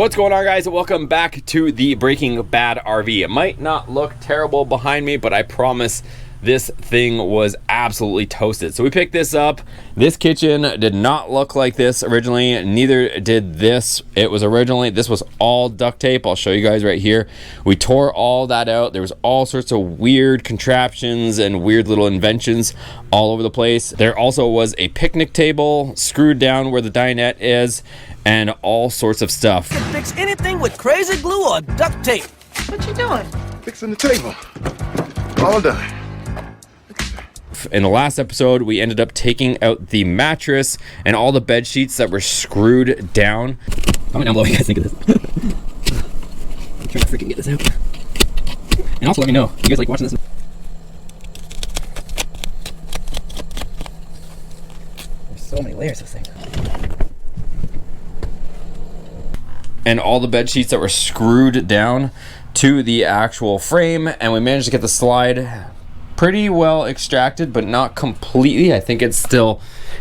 What's going on, guys? Welcome back to the Breaking Bad RV. It might not look terrible behind me, but I promise this thing was absolutely toasted. So we picked this up. This kitchen did not look like this originally, neither did this. This was all duct tape. I'll show you guys right here. We tore all that out. There was all sorts of weird contraptions and weird little inventions all over the place. There also was a picnic table screwed down where the dinette is, and all sorts of stuff. You can fix anything with crazy glue or duct tape. What you doing? Fixing the table. All done. In the last episode, we ended up taking out the mattress and all the bed sheets that were screwed down. Comment down below what you guys think of this. I'm trying to freaking get this out. And also let me know, you guys like watching this? There's so many layers of things. And all the bed sheets that were screwed down to the actual frame, and we managed to get the slide pretty well extracted, but not completely. I think it still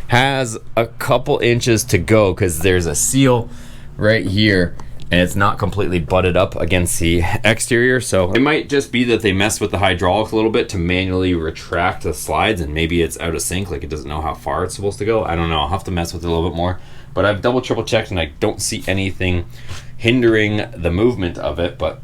has a couple inches to go because there's a seal right here and it's not completely butted up against the exterior. So it might just be that they messed with the hydraulics a little bit to manually retract the slides, and maybe it's out of sync, like it doesn't know how far it's supposed to go. I don't know, I'll have to mess with it a little bit more, but I've double triple checked and I don't see anything hindering the movement of it. But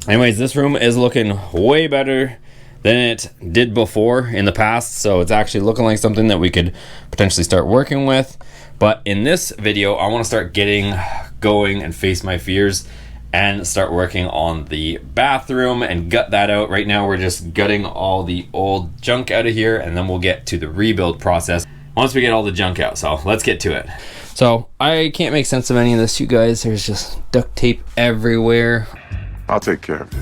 anyways, this room is looking way better than it did before in the past, so it's actually looking like something that we could potentially start working with. But in this video, I want to start getting going and face my fears and start working on the bathroom and gut that out. Right now we're just gutting all the old junk out of here, and then we'll get to the rebuild process once we get all the junk out. So let's get to it. So I can't make sense of any of this, you guys. There's just duct tape everywhere. I'll take care of it.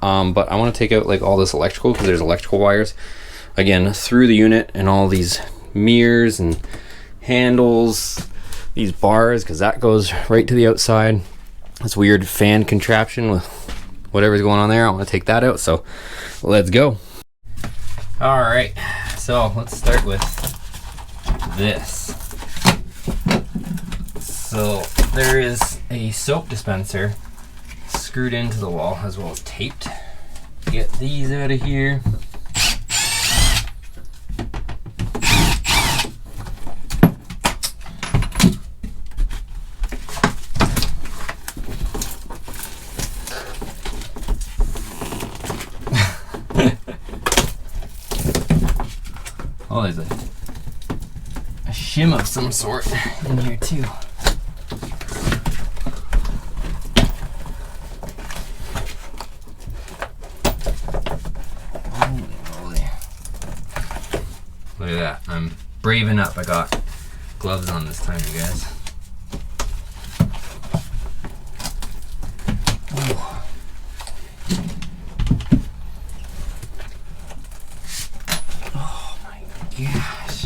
But I want to take out like all this electrical, because there's electrical wires again through the unit, and all these mirrors and handles, these bars, because that goes right to the outside. This weird fan contraption with whatever's going on there, I want to take that out. So let's go. All right, so let's start with this. So there is a soap dispenser screwed into the wall as well as taped. Get these out of here. Oh, there's a shim of some sort in here too. Look at that, I'm braving up. I got gloves on this time, you guys. Ooh. Oh my gosh.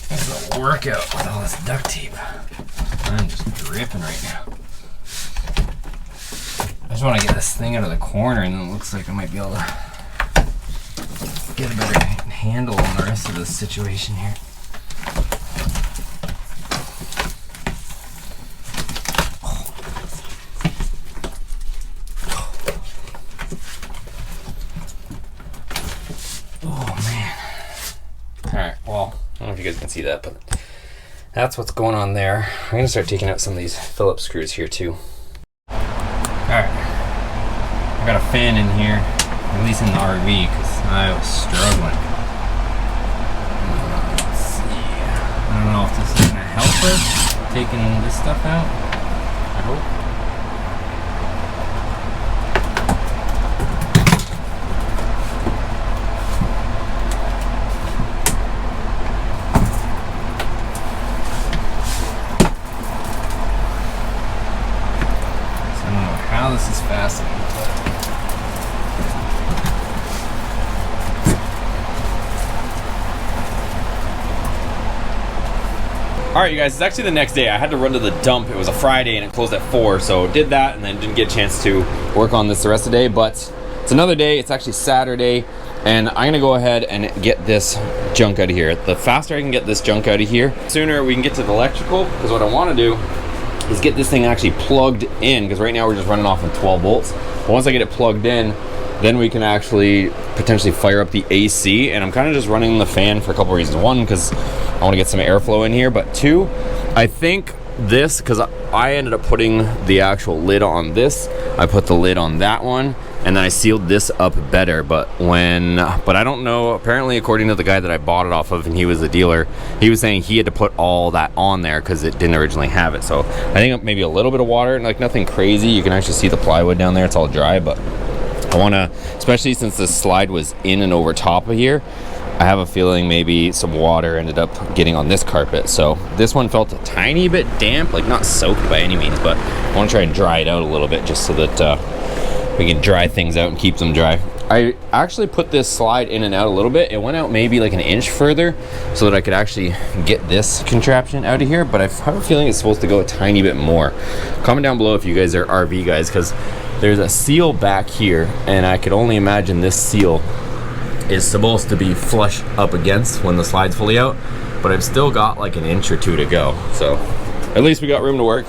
This is a workout with all this duct tape. I'm just dripping right now. I just want to get this thing out of the corner, and then it looks like I might be able to get a better handle on the rest of this situation here. You guys can see that, but that's what's going on there. I'm gonna start taking out some of these Phillips screws here too. Alright, I got a fan in here, at least in the RV, because I was struggling. Let's see, I don't know if this is gonna help us taking this stuff out. I hope. Alright, you guys, it's actually the next day. I had to run to the dump. It was a Friday and it closed at 4, so did that and then didn't get a chance to work on this the rest of the day, but it's another day. It's actually Saturday, and I'm gonna go ahead and get this junk out of here. The faster I can get this junk out of here, the sooner we can get to the electrical, because what I want to do is get this thing actually plugged in, because right now we're just running off of 12 volts. But once I get it plugged in, then we can actually potentially fire up the AC, and I'm kind of just running the fan for a couple reasons. One, because I want to get some airflow in here, but two, I think this, because I ended up putting the actual lid on this, I put the lid on that one, and then I sealed this up better, but I don't know, apparently according to the guy that I bought it off of, and he was the dealer, he was saying he had to put all that on there because it didn't originally have it. So I think maybe a little bit of water, like nothing crazy. You can actually see the plywood down there, it's all dry, but I want to, especially since this slide was in and over top of here, I have a feeling maybe some water ended up getting on this carpet. So this one felt a tiny bit damp, like not soaked by any means, but I want to try and dry it out a little bit just so that we can dry things out and keep them dry. I actually put this slide in and out a little bit. It went out maybe like an inch further so that I could actually get this contraption out of here, but I have a feeling it's supposed to go a tiny bit more. Comment down below if you guys are RV guys, because there's a seal back here, and I could only imagine this seal is supposed to be flush up against when the slide's fully out, but I've still got like an inch or two to go. So at least we got room to work.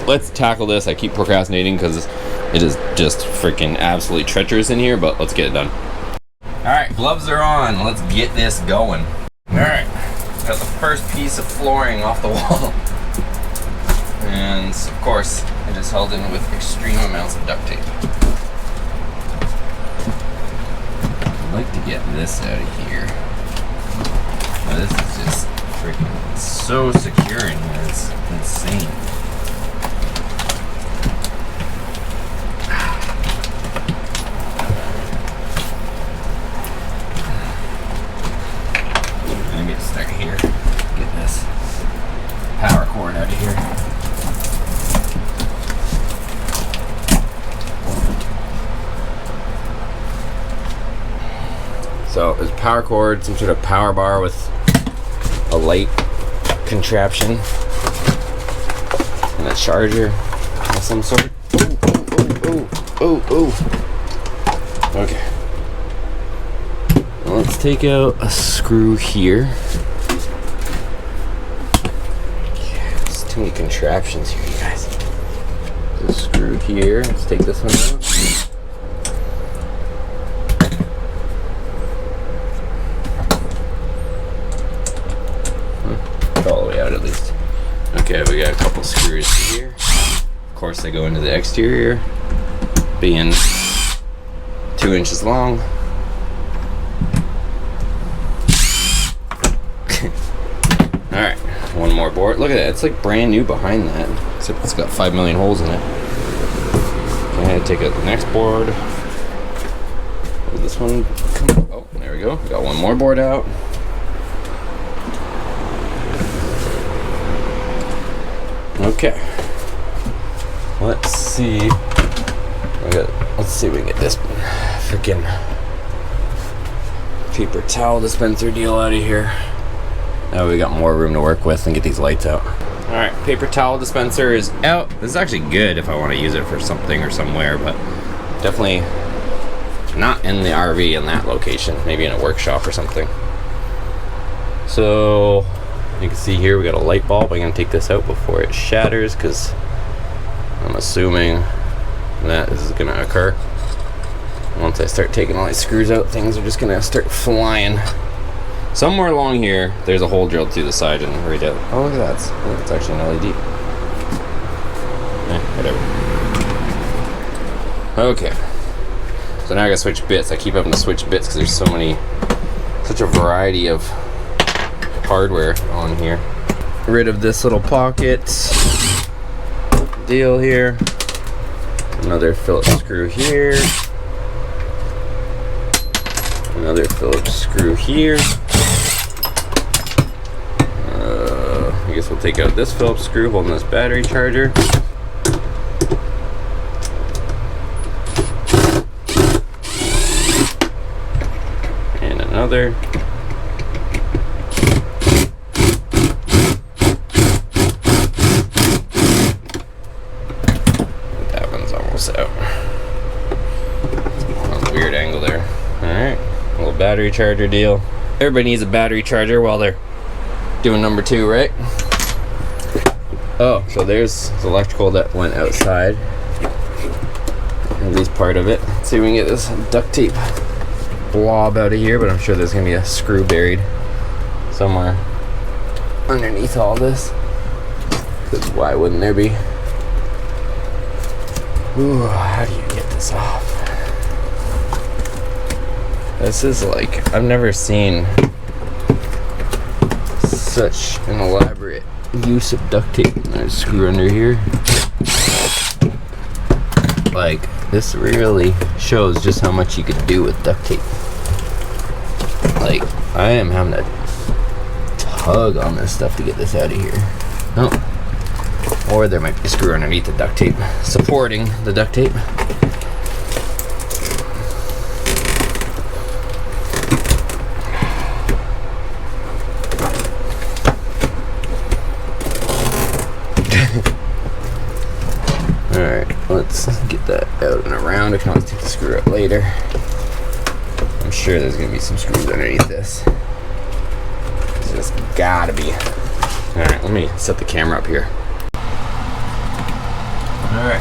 Let's tackle this. I keep procrastinating because it is just freaking absolutely treacherous in here, but let's get it done. All right, gloves are on. Let's get this going. All right, got the first piece of flooring off the wall. And of course, it is held in with extreme amounts of duct tape. I'd like to get this out of here. But this is just freaking so secure in here, it's insane. Maybe it's start here. Get this power cord out of here. So there's a power cord, some sort of power bar with a light contraption and a charger of some sort. Okay. Well, let's take out a screw here. Yeah, there's too many contraptions here, you guys. There's a screw here. Let's take this one out. All the way out at least. Okay, we got a couple screws here. Of course, they go into the exterior, being 2 inches long. Alright, one more board. Look at that, it's like brand new behind that, except it's got 5 million holes in it. Okay, take out the next board. Will this one come? Oh, there we go. We got one more board out. Okay, let's see. Let's see if we can get this freaking paper towel dispenser deal out of here. Now we got more room to work with and get these lights out. All right, paper towel dispenser is out. This is actually good if I want to use it for something or somewhere, but definitely not in the RV in that location. Maybe in a workshop or something. So you can see here we got a light bulb. I'm gonna take this out before it shatters because I'm assuming that is gonna occur. Once I start taking all these screws out, things are just gonna start flying. Somewhere along here, there's a hole drilled through the side and right out. Oh, look at that. Oh, it's actually an LED. Whatever. Okay. So now I gotta switch bits. I keep having to switch bits because there's such a variety of hardware on here. Rid of this little pocket deal here. Another Phillips screw here. Another Phillips screw here. I guess we'll take out this Phillips screw holding this battery charger. And another. Alright, a little battery charger deal. Everybody needs a battery charger while they're doing number 2, right? Oh, so there's the electrical that went outside. At least part of it. Let's see if we can get this duct tape blob out of here, but I'm sure there's gonna be a screw buried somewhere underneath all this. Because why wouldn't there be? Ooh, how do you get this off? This is like, I've never seen such an elaborate use of duct tape. There's a screw under here. Like, this really shows just how much you could do with duct tape. Like, I am having to tug on this stuff to get this out of here. Oh. Or there might be a screw underneath the duct tape, supporting the duct tape. Alright, let's get that out and around. I can always take the screw up later. I'm sure there's going to be some screws underneath this. There's just gotta be. Alright, let me set the camera up here. Alright,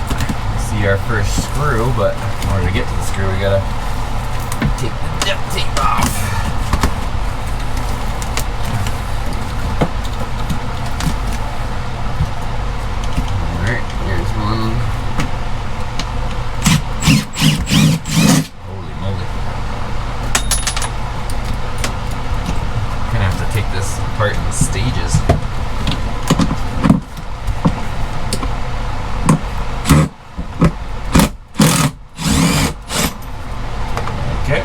see our first screw, but in order to get to the screw, we gotta take the duct tape off. Alright, here's one. Holy moly. Gonna have to take this apart in stages. Okay.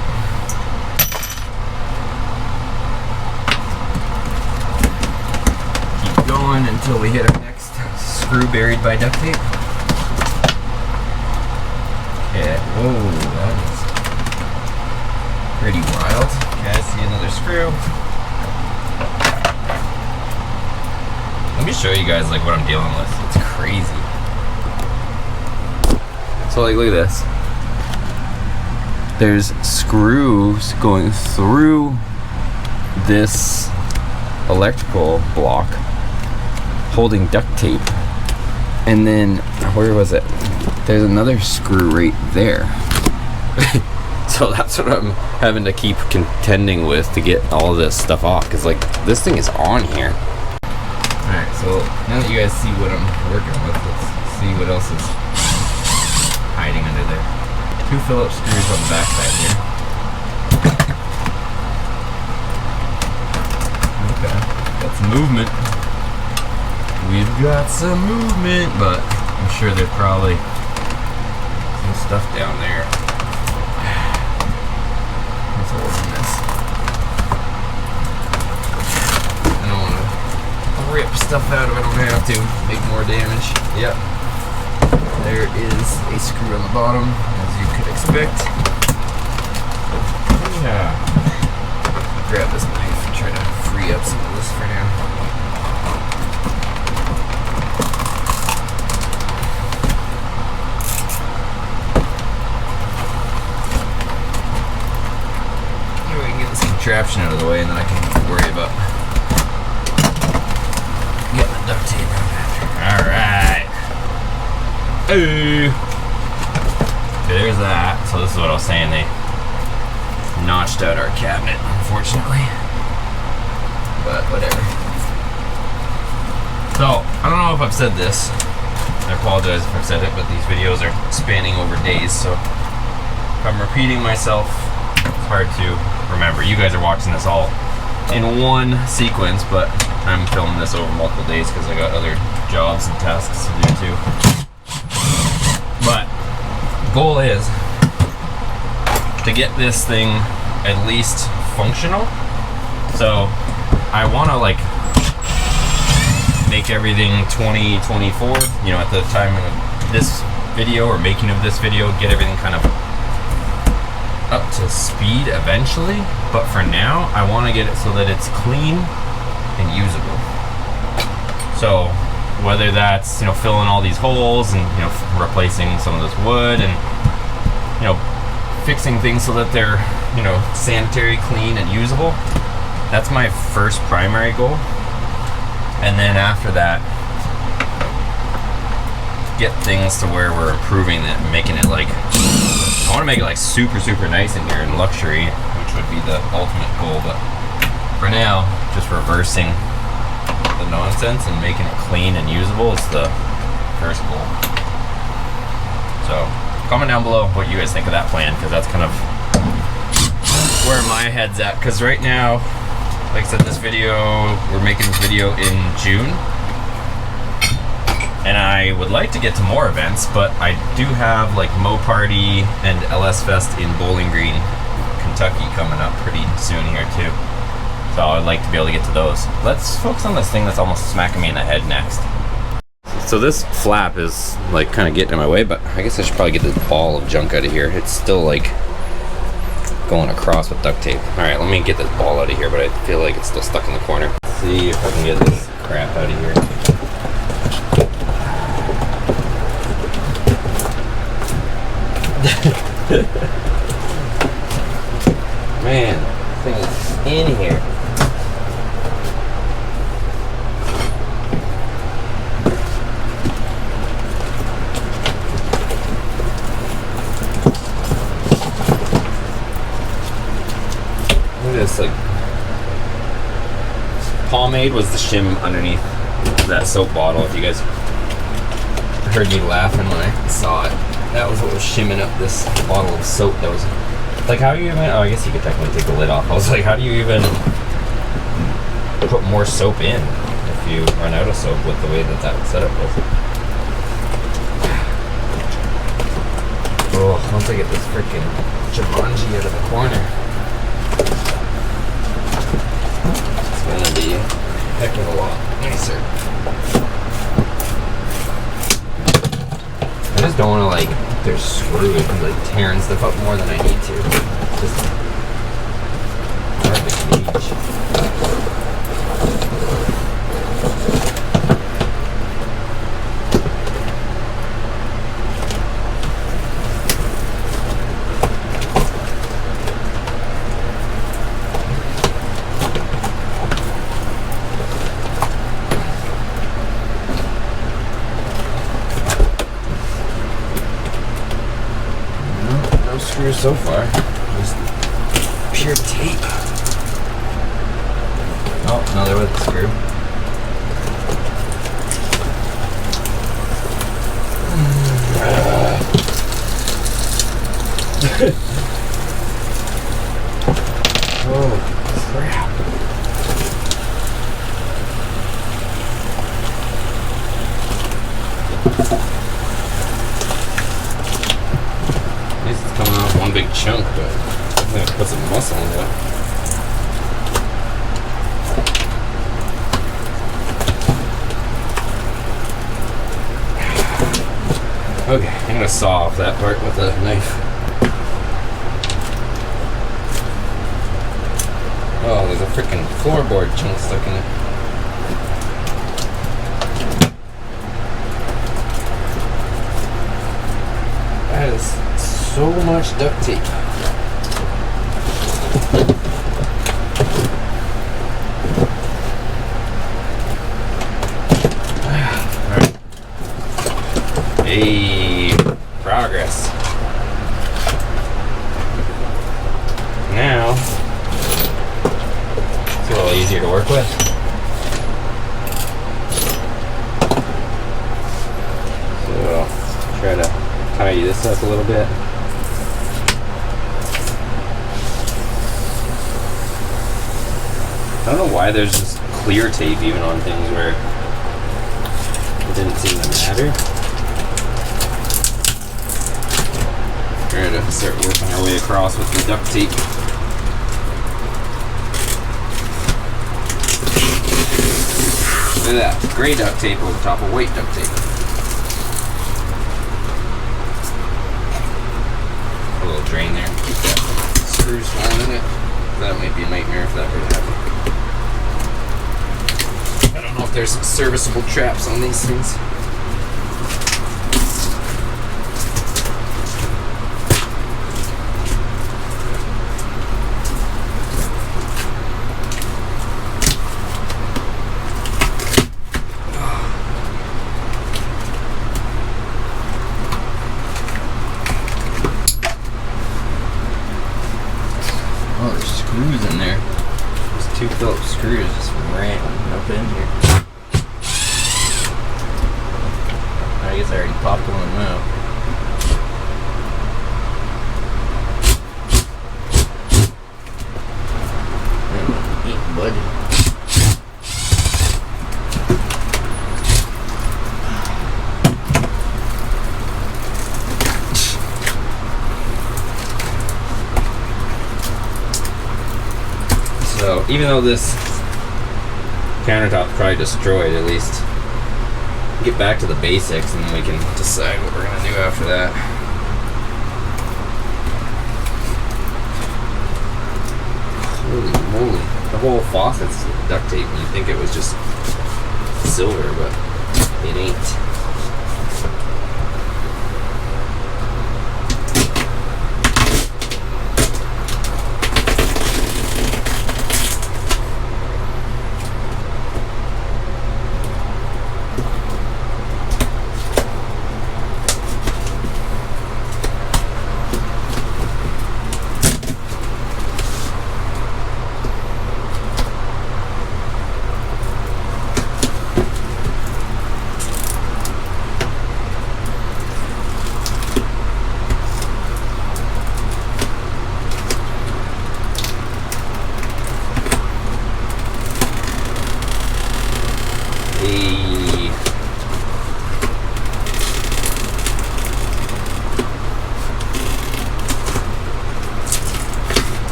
Keep going until we hit our next screw buried by duct tape. Okay, whoa, that is pretty wild. Okay, I see another screw. Let me show you guys like what I'm dealing with. It's crazy. So like, look at this. There's screws going through this electrical block holding duct tape, and then where was it? There's another screw right there. So that's what I'm having to keep contending with to get all this stuff off, because like this thing is on here. Alright, so now that you guys see what I'm working with, let's see what else is hiding under there. 2 Phillips screws on the back side here. Okay, got some movement. We've got some movement, but I'm sure there's probably some stuff down there. Let's hold on this. I don't want to rip stuff out if I don't have to. Make more damage. Yep. There is a screw on the bottom, as you could expect. Yeah. Grab this knife and try to free up some of this for now. Anyway, we can get this contraption out of the way, and then I can worry about getting the duct tape out after. Alright. Okay, there's that. So this is what I was saying, they notched out our cabinet, unfortunately. But whatever. So, I don't know if I've said this. I apologize if I've said it, but these videos are spanning over days, so if I'm repeating myself, it's hard to remember. You guys are watching this all in one sequence, but I'm filming this over multiple days because I got other jobs and tasks to do too. But goal is to get this thing at least functional. So I want to like make everything 2024, you know, at the time of this video or making of this video, get everything kind of up to speed eventually. But for now, I want to get it so that it's clean and usable. So whether that's, you know, filling all these holes and, you know, replacing some of this wood and, you know, fixing things so that they're, you know, sanitary, clean, and usable. That's my first primary goal. And then after that, get things to where we're improving it and making it like, I want to make it like super nice in here and luxury, which would be the ultimate goal. But for now, just reversing the nonsense and making it clean and usable is the first goal. So comment down below what you guys think of that plan, because that's kind of where my head's at. Because right now, like I said, we're making this video in June, and I would like to get to more events, but I do have like Mo Party and LS Fest in Bowling Green, Kentucky coming up pretty soon here too. So I'd like to be able to get to those. Let's focus on this thing that's almost smacking me in the head next. So this flap is like kind of getting in my way, but I guess I should probably get this ball of junk out of here. It's still like going across with duct tape. All right, let me get this ball out of here, but I feel like it's still stuck in the corner. Let's see if I can get this crap out of here. Man, this thing is in here. This like pomade was the shim underneath that soap bottle. If you guys heard me laughing when I saw it, that was what was shimming up this bottle of soap. That was like, how do you even, oh, I guess you could technically take the lid off. I was like, how do you even put more soap in if you run out of soap with the way that that setup was? Oh, once I get this freaking Jumanji out of the corner, gonna be a heck of a lot nicer. I just don't want to like, there's screws and like tearing stuff up more than I need to. It's just hard to gauge. So far, just pure tape. Oh, no, there was a screw. Oh, crap. One big chunk, but I'm gonna put some muscle into it. Okay, I'm gonna saw off that part with a knife. Oh, there's a freaking floorboard chunk stuck in it. That is so much duct tape. Alright. Hey, progress. Now, it's a little easier to work with. So, try to tidy this up a little bit. I don't know why there's just clear tape even on things where it didn't seem to matter. We're gonna start working our way across with the duct tape. Look at that, gray duct tape over top of white duct tape. A little drain there, keep that screws falling in it. That might be a nightmare if that were to happen. I don't know if there's serviceable traps on these things. Oh, there's screws in there. There's 2 Phillips screws just ran up in here. I guess I already popped one of them out. Ain't budget. So even though this countertop's probably destroyed, at least get back to the basics and then we can decide what we're gonna do after that. Holy moly. The whole faucet's duct tape. You'd think it was just silver, but it ain't.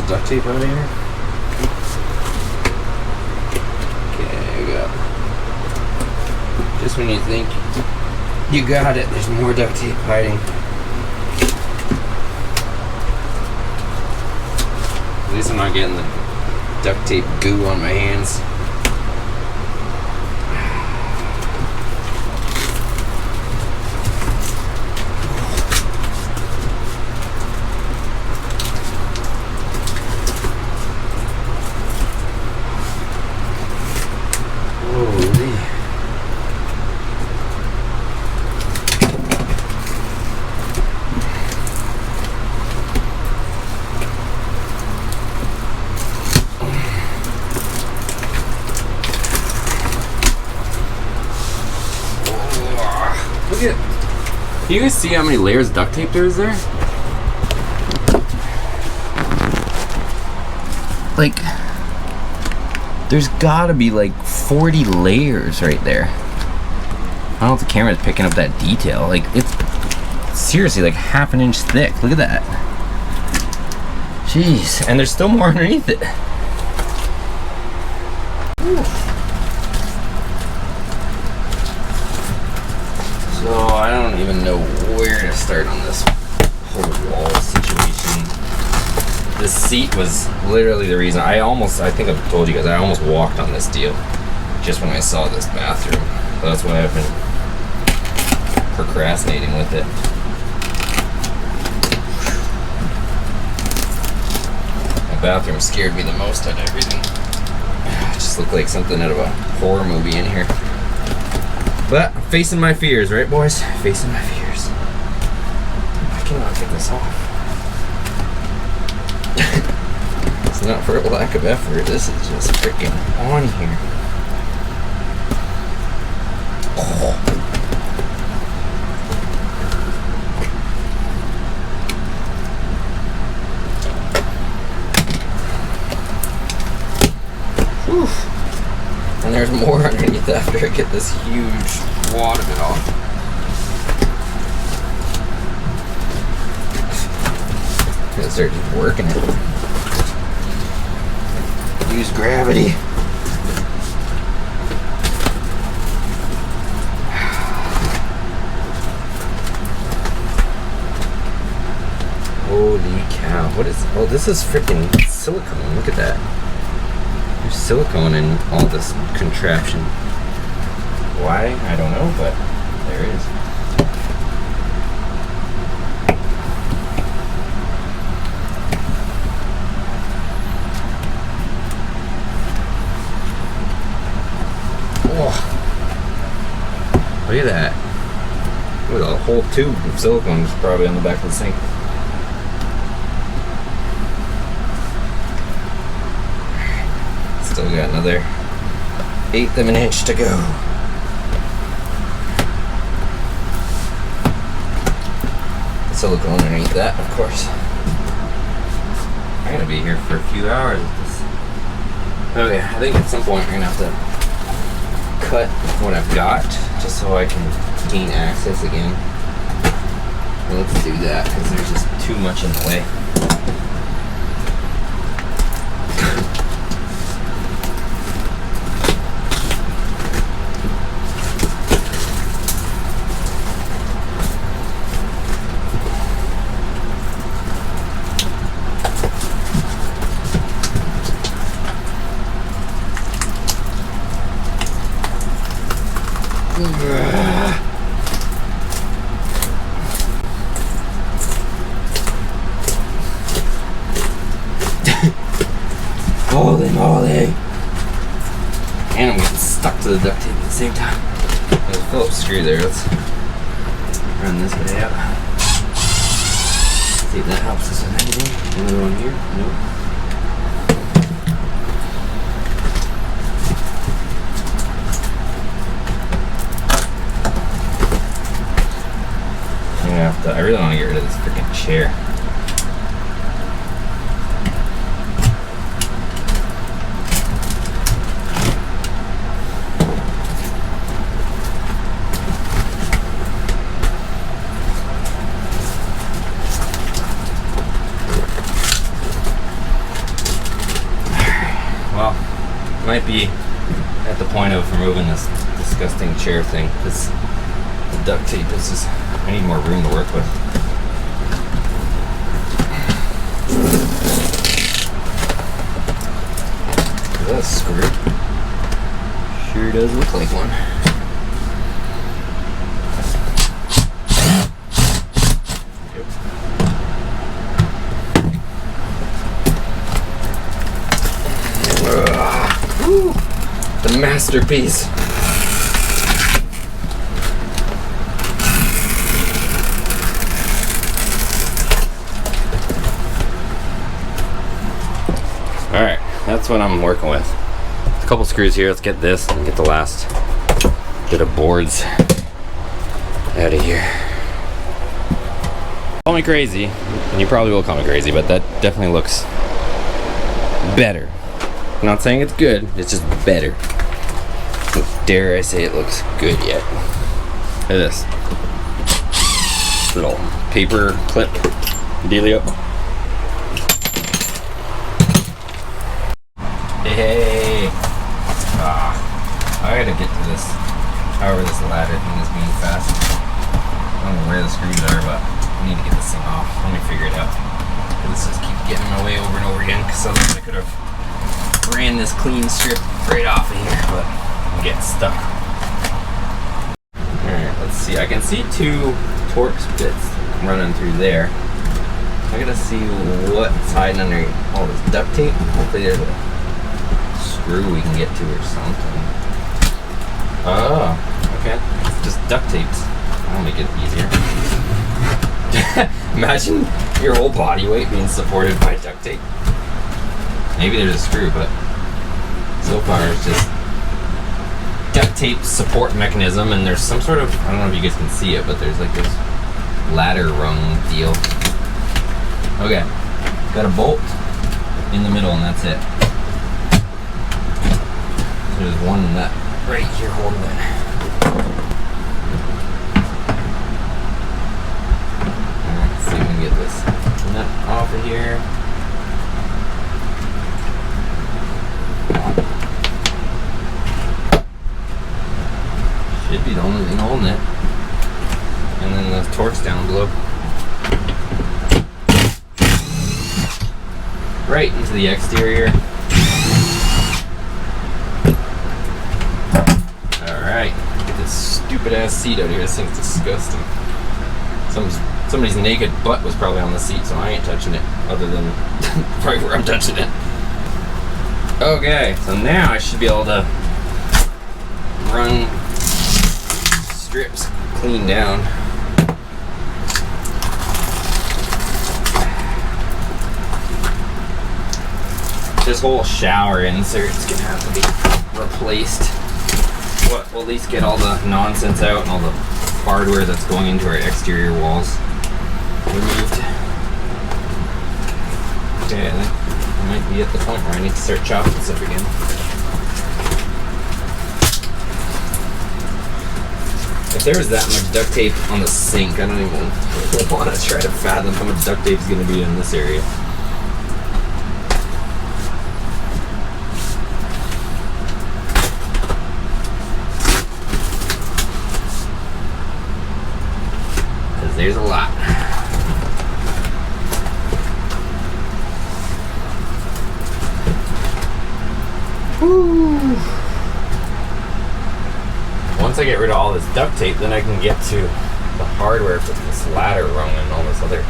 Duct tape out of here. Okay, we got. Just when you think you got it, there's more duct tape hiding. At least I'm not getting the duct tape goo on my hands. Do you guys see how many layers of duct tape there is there? Like, there's gotta be like 40 layers right there. I don't know if the camera's picking up that detail. Like, it's seriously like half an inch thick. Look at that. Jeez, and there's still more underneath it. So I don't even know where to start on this whole wall situation. This seat was literally the reason. I think I've told you guys, I almost walked on this deal just when I saw this bathroom. So that's why I've been procrastinating with it. My bathroom scared me the most out of everything. It just looked like something out of a horror movie in here. But I'm facing my fears, right, boys? Facing my fears. I cannot get this off. It's not for a lack of effort. This is just freaking on here. Oh. Whew. And there's more underneath after I get this huge wad of it off. I'm gonna start just working it. Use gravity. Holy cow. What is... Oh, this is freaking silicone. Look at that. There's silicone in all this contraption. Why? I don't know, but there is. Look at that. Look at a whole tube of silicone is probably on the back of the sink. Still got another 1/8 of an inch to go. Silicone underneath that, of course. I'm gonna be here for a few hours with this. Okay, I think at some point we're gonna have to cut what I've got just so I can gain access again. Well, let's do that because there's just too much in the way. Holy moly! And I'm getting stuck to the duct tape at the same time. There's a Phillips screw there. Let's run this way out. See if that helps us with anything. Another one here? Nope. I really want to get rid of this freaking chair. Well, might be at the point of removing this disgusting chair thing because the duct tape is just, I need more room to work with. Is that a screw? Sure does look like one. Woo! The masterpiece. Alright, that's what I'm working with. A couple screws here. Let's get this and get the last bit of boards out of here. Call me crazy, and you probably will call me crazy, but that definitely looks better. I'm not saying it's good, it's just better. Dare I say it looks good yet. Look at this. Little paper clip dealio. Hey! I gotta get to this, however this ladder thing is being fast. I don't know where the screws are, but I need to get this thing off. Let me figure it out. This just keeps getting in my way over and over again, because otherwise I could have ran this clean strip right off of here, but I'm getting stuck. Alright, let's see. I can see 2 Torx bits running through there. I gotta see what's hiding under all this duct tape. Hopefully there's a screw we can get to or something. Oh, okay. It's just duct tapes. That'll make it easier. Imagine your whole body weight being supported by duct tape. Maybe there's a screw, but so far it's just duct tape support mechanism, and there's some sort of, I don't know if you guys can see it, but there's like this ladder rung deal. Okay, got a bolt in the middle, and that's it. So there's one nut right here holding it. Alright, let's see if we can get this nut off of here. Should be the only thing holding it. And then the Torx down below. Right into the exterior. Alright. Get this stupid ass seat out of here. This thing's disgusting. Somebody's naked butt was probably on the seat, so I ain't touching it. Other than right where I'm touching it. Okay, so now I should be able to run strips cleaned down. This whole shower insert is gonna have to be replaced. We'll at least get all the nonsense out and all the hardware that's going into our exterior walls removed. Okay, I think I might be at the point where I need to start chopping this up again. If there was that much duct tape on the sink, I don't even want to try to fathom how much duct tape is going to be in this area. Because there's a lot. Woo. Once I get rid of all this duct tape, then I can get to the hardware for this ladder rung and all this other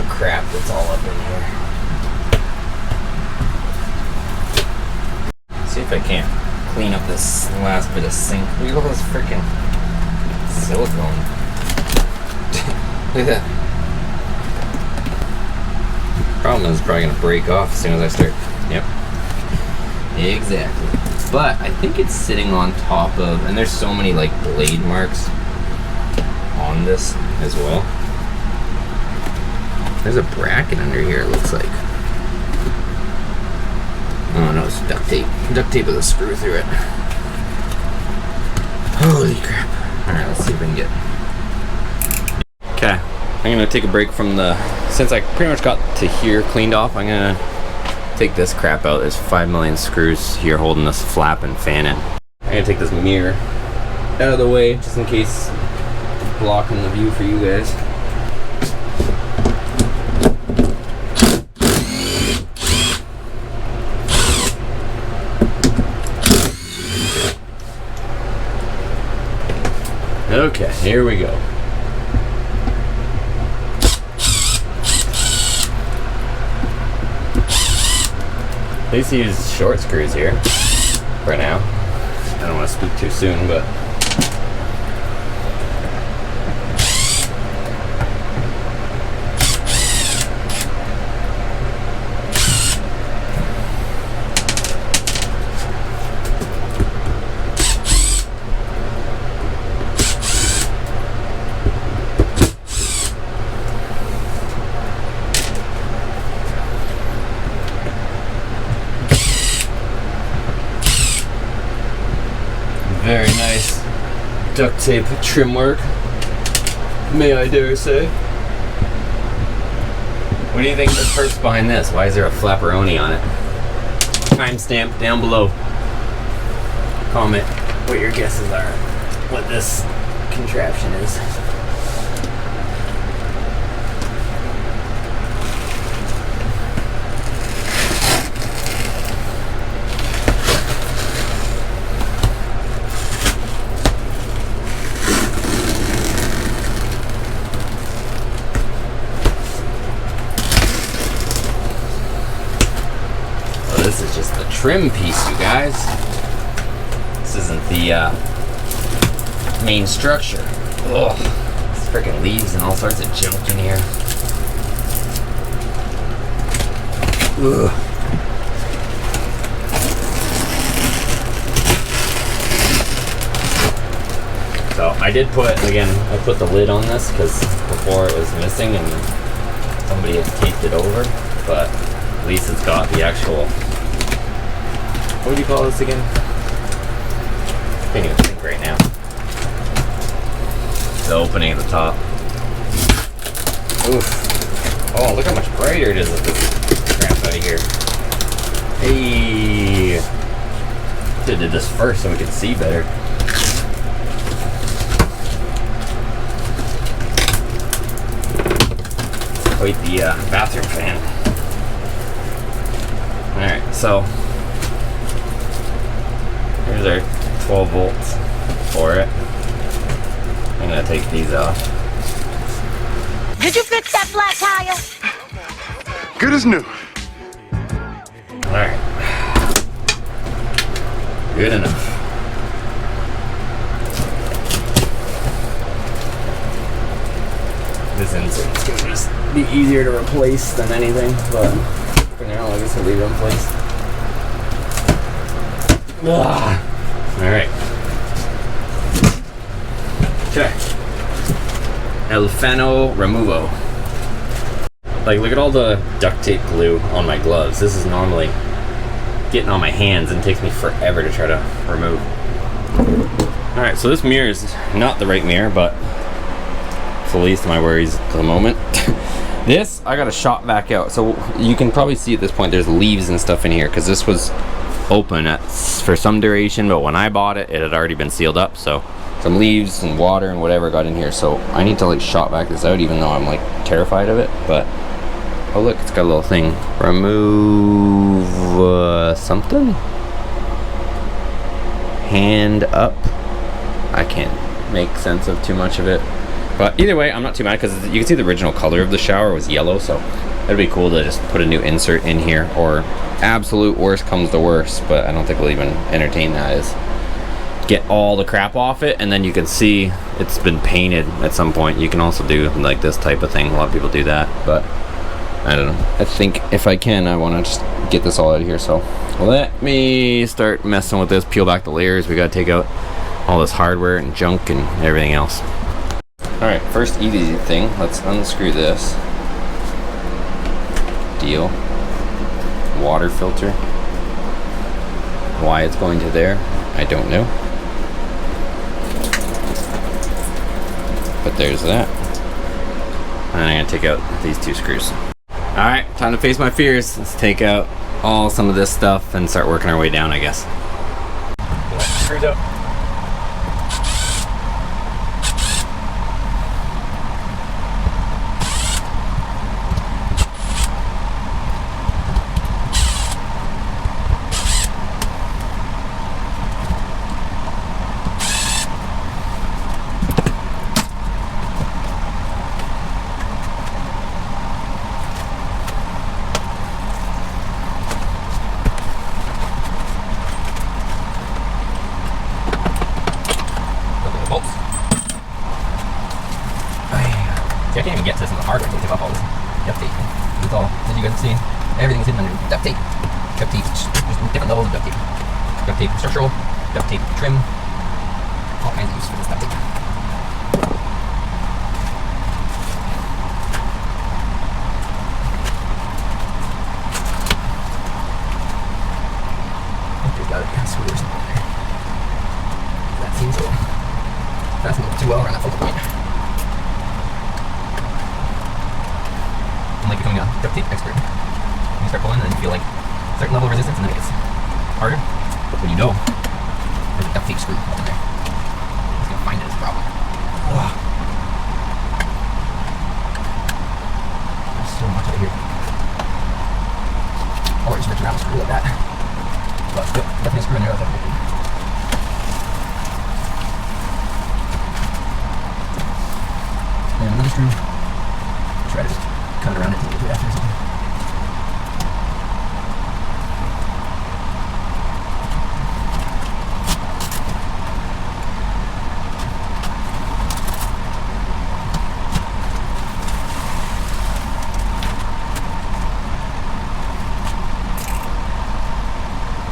crap that's all up in here. See if I can't clean up this last bit of sink. Look at all this freaking silicone. Look at that. Problem is it's probably gonna break off as soon as I start. Yep. Exactly. But I think it's sitting on top of, and there's so many like blade marks on this as well. There's a bracket under here, it looks like. Oh no, it's duct tape. Duct tape with a screw through it. Holy crap. Alright, let's see if we can get. Okay, I'm gonna take a break from since I pretty much got to here cleaned off, I'm gonna take this crap out. There's 5 million screws here holding this flap and fan in. I'm gonna take this mirror out of the way just in case it's blocking the view for you guys. Okay, here we go. At least use short screws here for now. I don't want to speak too soon, but very nice duct tape trim work, may I dare say. What do you think the perks behind this? Why is there a flapperoni on it? Timestamp down below. Comment what your guesses are, what this contraption is. This is just the trim piece, you guys. This isn't the main structure. Ugh, it's freaking leaves and all sorts of junk in here. Ugh. So I did put, again, I put the lid on this because before it was missing and somebody had taped it over, but at least it's got the actual, what do you call this again? I can't even think right now. The opening at the top. Oof. Oh, look how much brighter it is with this crap out of here. Hey. Should have did this first so we could see better. Wait, the bathroom fan. Alright, so here's our 12 volts for it. I'm gonna take these off. Did you fix that flat tire? Good as new. Alright. Good enough. since it's gonna just be easier to replace than anything. But for now, I guess I'll leave it in place. All right. Okay. El Fano Removo. Like, look at all the duct tape glue on my gloves. This is normally getting on my hands and takes me forever to try to remove. All right, so this mirror is not the right mirror, but it's the least of my worries at the moment. This, I got a shot back out. So you can probably see at this point, there's leaves and stuff in here because this was open for some duration, but when I bought it, it had already been sealed up. So some leaves and water and whatever got in here. So I need to like shot back this out, even though I'm like terrified of it. But oh look, it's got a little thing. Remove something. Hand up. I can't make sense of too much of it. But either way, I'm not too mad because you can see the original color of the shower was yellow. So it'd be cool to just put a new insert in here, or absolute worst comes to worst, but I don't think we'll even entertain that, is get all the crap off it and then you can see it's been painted at some point. You can also do like this type of thing. A lot of people do that, but I don't know. I think if I can, I want to just get this all out of here. So let me start messing with this, peel back the layers. We got to take out all this hardware and junk and everything else. All right, first easy thing, let's unscrew this. Deal. Water filter. Why it's going to there, I don't know. But there's that. And I'm gonna take out these two screws. All right, time to face my fears. Let's take out some of this stuff and start working our way down, I guess. Screws out. I can't even get to this in the hardware to take off all this duct tape. It's all, as you guys have seen, everything's hidden under duct tape. Duct tape, there's different levels of duct tape. Duct tape structural, duct tape trim, all kinds of use for this duct tape. There's got a screw or something there. That seems to fasten a little too well around that focal point. I'm like becoming a duct tape expert. When you start pulling, and then you feel like a certain level of resistance, and then it gets harder. But when you know there's a duct tape screw up in there, it's gonna find it as a problem. Ugh. There's so much of it here. Or just reach around a screw like that. But yep, definitely a screw in there. And another screw. Try to just cut it around it to get it after or something.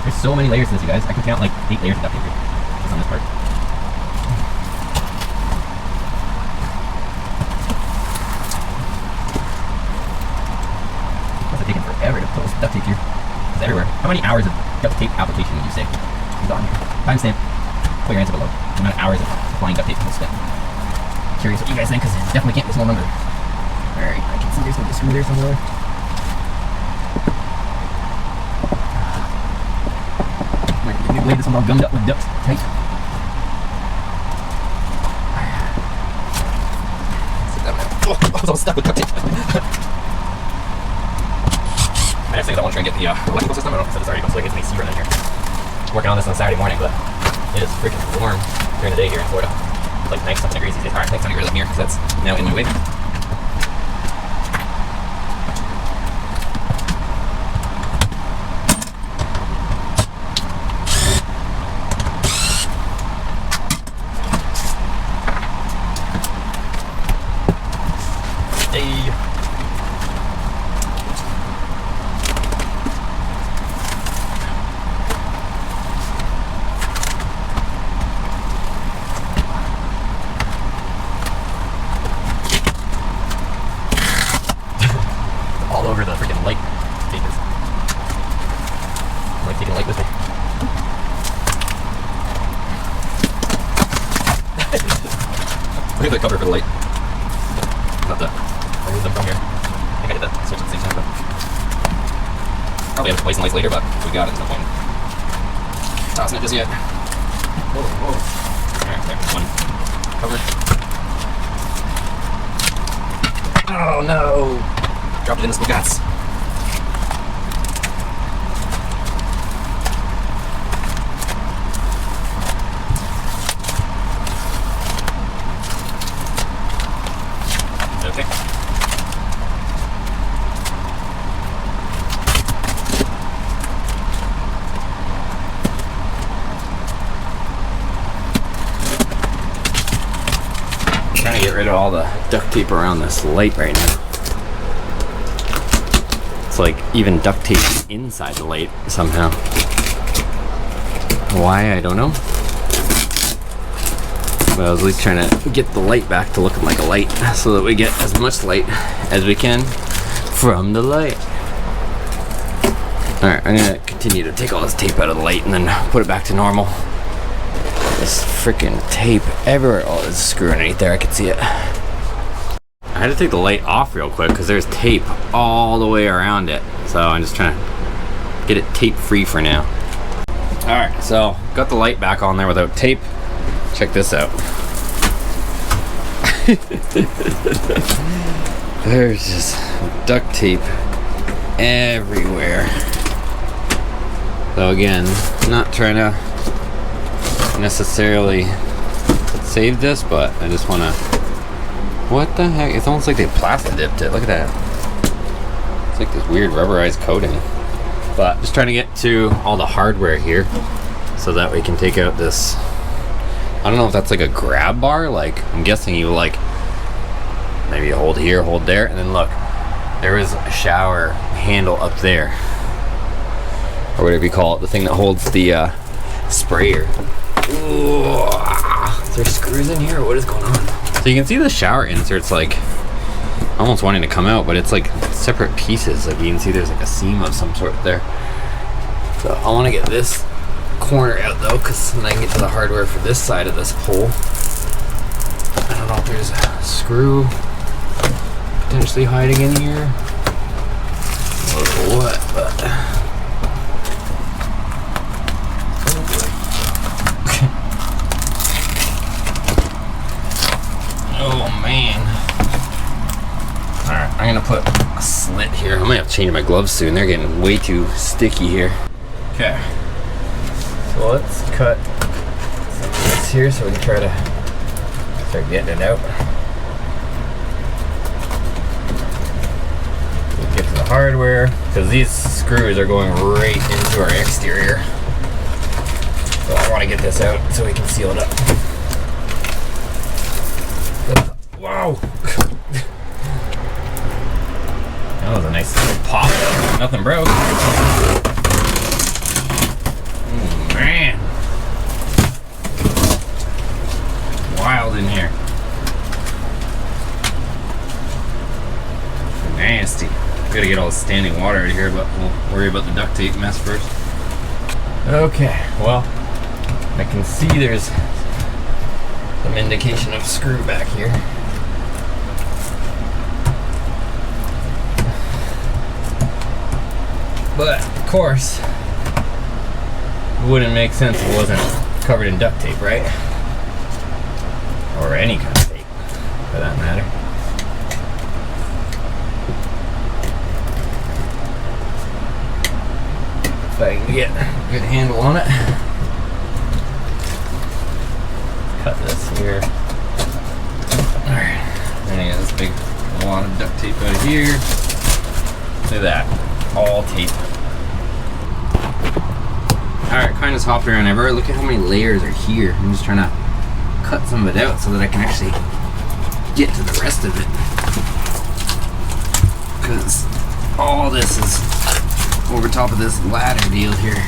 There's so many layers to this, you guys. I can count like 8 layers of duct tape here. Just on this part. Taking forever to put duct tape here. It's everywhere. How many hours of duct tape application would you say is on here? Timestamp. Put your answer below. The amount of hours of applying duct tape was spent. Curious what you guys think, because it definitely can't be a small number. Alright, I can see there's going to be a screw there somewhere. Might lay this one all gummed up with duct tape. Oh, I was all stuck with duct tape. My next thing is I want to try and get the electrical system. I don't know if it's already going to get some AC running here. I'm working on this on Saturday morning, but it is freaking warm during the day here in Florida. It's like 90 something degrees these days. Alright, thanks, I'm going to get rid of them here because that's now in my way. cover for the light. Not the. I moved them from here. I think I did that switch at the same time, but probably have to place some lights later. But if we got it, there's no point tossing it just yet. Whoa, whoa. All right, there's one covered. Oh no! Dropped it in the spagats. Okay. I'm trying to get rid of all the duct tape around this light right now. It's like even duct tape inside the light somehow. Why, I don't know. But I was at least trying to get the light back to looking like a light so that we get as much light as we can from the light. Alright, I'm gonna continue to take all this tape out of the light and then put it back to normal. This freaking tape everywhere. Oh, there's a screw underneath there, I can see it. I had to take the light off real quick because there's tape all the way around it. So I'm just trying to get it tape free for now. Alright, so got the light back on there without tape. Check this out. There's just duct tape everywhere. So again, not trying to necessarily save this, but I just want to. What the heck? It's almost like they plastic dipped it. Look at that. It's like this weird rubberized coating. But just trying to get to all the hardware here so that we can take out this. I don't know if that's like a grab bar. Like, I'm guessing you like maybe you hold here, hold there, and then look, there is a shower handle up there, or whatever you call it, the thing that holds the sprayer. Ooh, is there screws in here, or what is going on? So you can see the shower insert's like almost wanting to come out, but it's like separate pieces. Like you can see there's like a seam of some sort there. So I want to get this corner out though, because then I can get to the hardware for this side of this hole. I don't know if there's a screw potentially hiding in here or what, but oh man. Alright, I'm gonna put a slit here. I might have to change my gloves soon. They're getting way too sticky here. Okay. So let's cut some of this here so we can try to start getting it out. We'll get to the hardware, because these screws are going right into our exterior. So I want to get this out so we can seal it up. Wow! That was a nice little pop. Nothing broke. Man, wild in here. Nasty. Gotta get all the standing water out of here, but we'll worry about the duct tape mess first. Okay, well, I can see there's some indication of screw back here. But, of course, it wouldn't make sense if it wasn't covered in duct tape, right? Or any kind of tape, for that matter. If I can get a good handle on it. Cut this here. Alright. Then I got this big wad of duct tape out of here. Look at that. All tape. Alright, kind of hopped around everywhere. Look at how many layers are here. I'm just trying to cut some of it out so that I can actually get to the rest of it. Because all this is over top of this ladder deal here.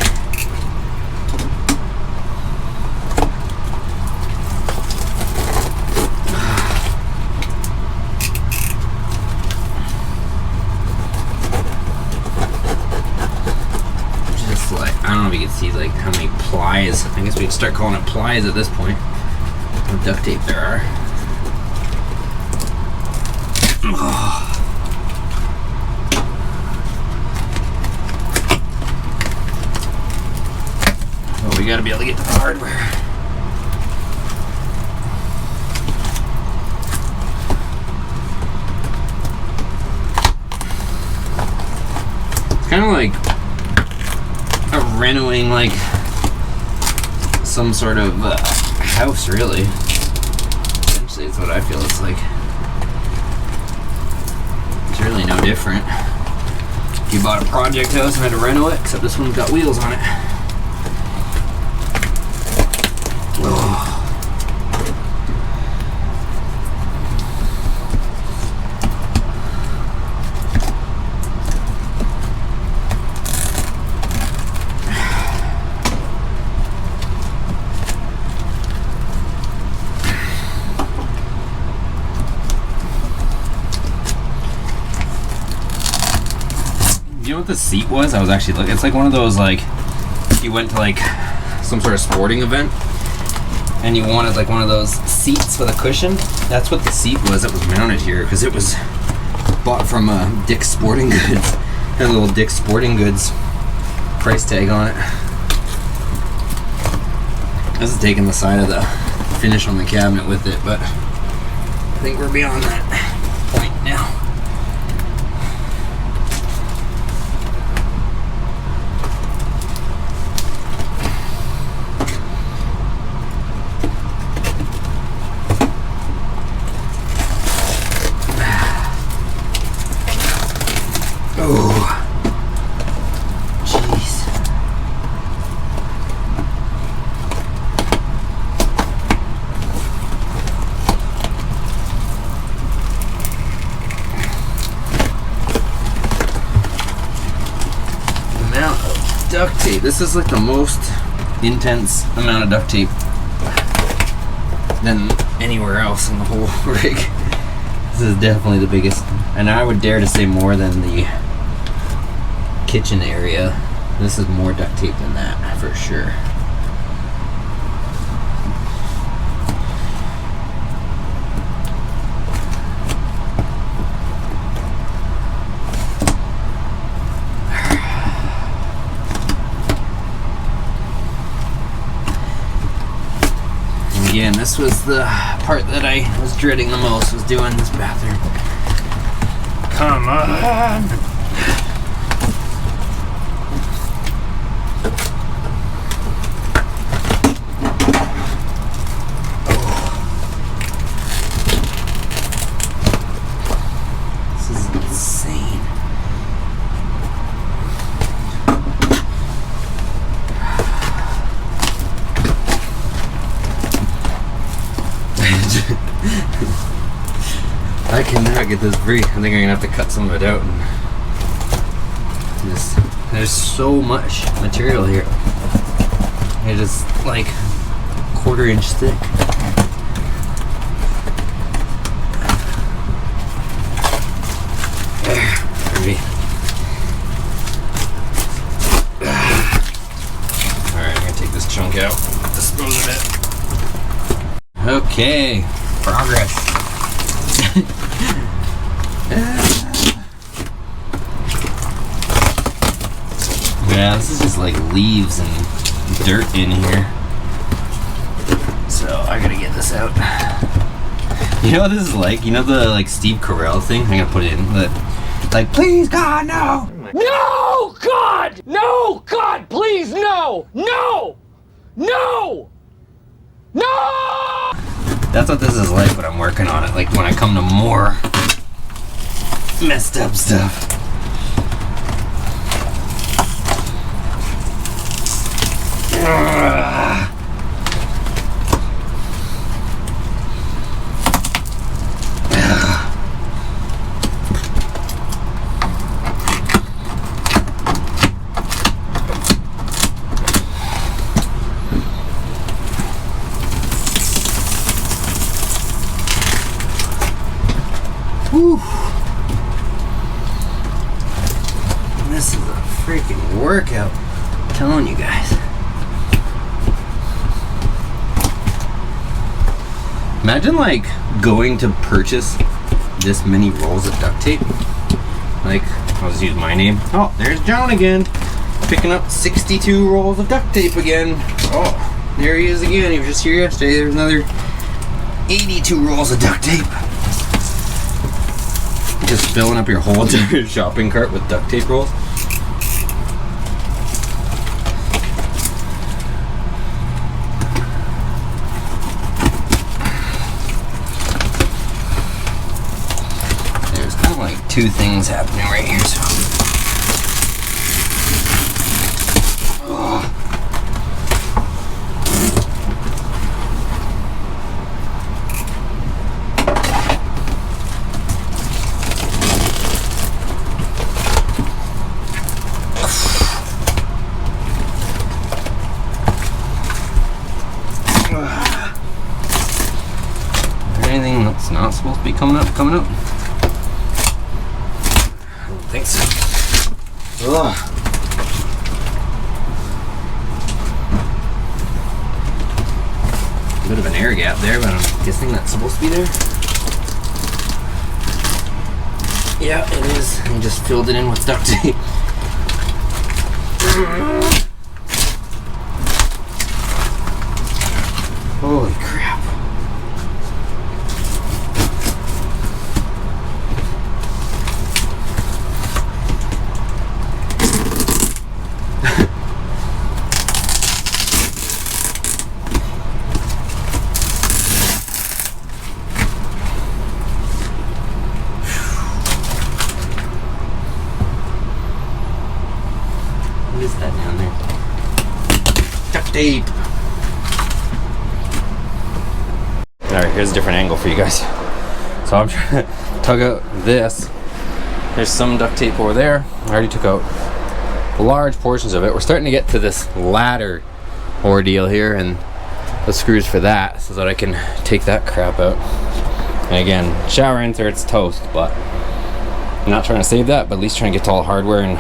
I don't know if you can see like how many plies. I guess we can start calling it plies at this point. How much duct tape there are. But we gotta be able to get to the hardware. It's kind of like a renovating, like some sort of house, really. Essentially, it's what I feel it's like. It's really no different. If you bought a project house and had to reno it, except this one's got wheels on it. Oh. You know what the seat was? I was actually looking. It's like one of those, like, you went to like some sort of sporting event and you wanted like one of those seats with a cushion. That's what the seat was that was mounted here, because it was bought from Dick's Sporting Goods. Had a little Dick's Sporting Goods price tag on it. This is taking the side of the finish on the cabinet with it, but I think we're beyond that point now. Duct tape. This is like the most intense amount of duct tape than anywhere else in the whole rig. This is definitely the biggest, and I would dare to say more than the kitchen area. This is more duct tape than that for sure. Again, this was the part that I was dreading the most, was doing this bathroom. Come on! This is insane. I cannot get this free. I think I'm gonna have to cut some of it out. And just, there's so much material here. It is like quarter-inch thick. Alright, I'm gonna take this chunk out, dispose of it. Okay, progress. Yeah, this is just like leaves and dirt in here. So I gotta get this out. You know what this is like? You know the like Steve Carell thing? I'm gonna put it in. Like, please God, no! No! God! No! God, please, no! No! No! No! That's what this is like when I'm working on it. Like when I come to more messed up stuff. Whew. This is a freaking workout. I'm telling you guys. Imagine like going to purchase this many rolls of duct tape. Like, I'll just use my name. Oh, there's John again. Picking up 62 rolls of duct tape again. Oh, there he is again. He was just here yesterday. There's another 82 rolls of duct tape. Just filling up your whole entire shopping cart with duct tape rolls. There's kind of like two things happening right here, so. Anything that's not supposed to be coming up? I don't think so. Ugh. A bit of an air gap there, but I'm guessing that's supposed to be there. Yeah, it is. I just filled it in with duct tape. Holy crap. What is that down there? Duct tape. Alright, here's a different angle for you guys. So I'm trying to tug out this. There's some duct tape over there. I already took out large portions of it. We're starting to get to this ladder ordeal here and the screws for that so that I can take that crap out. And again, shower insert's toast, but I'm not trying to save that, but at least trying to get to all the hardware and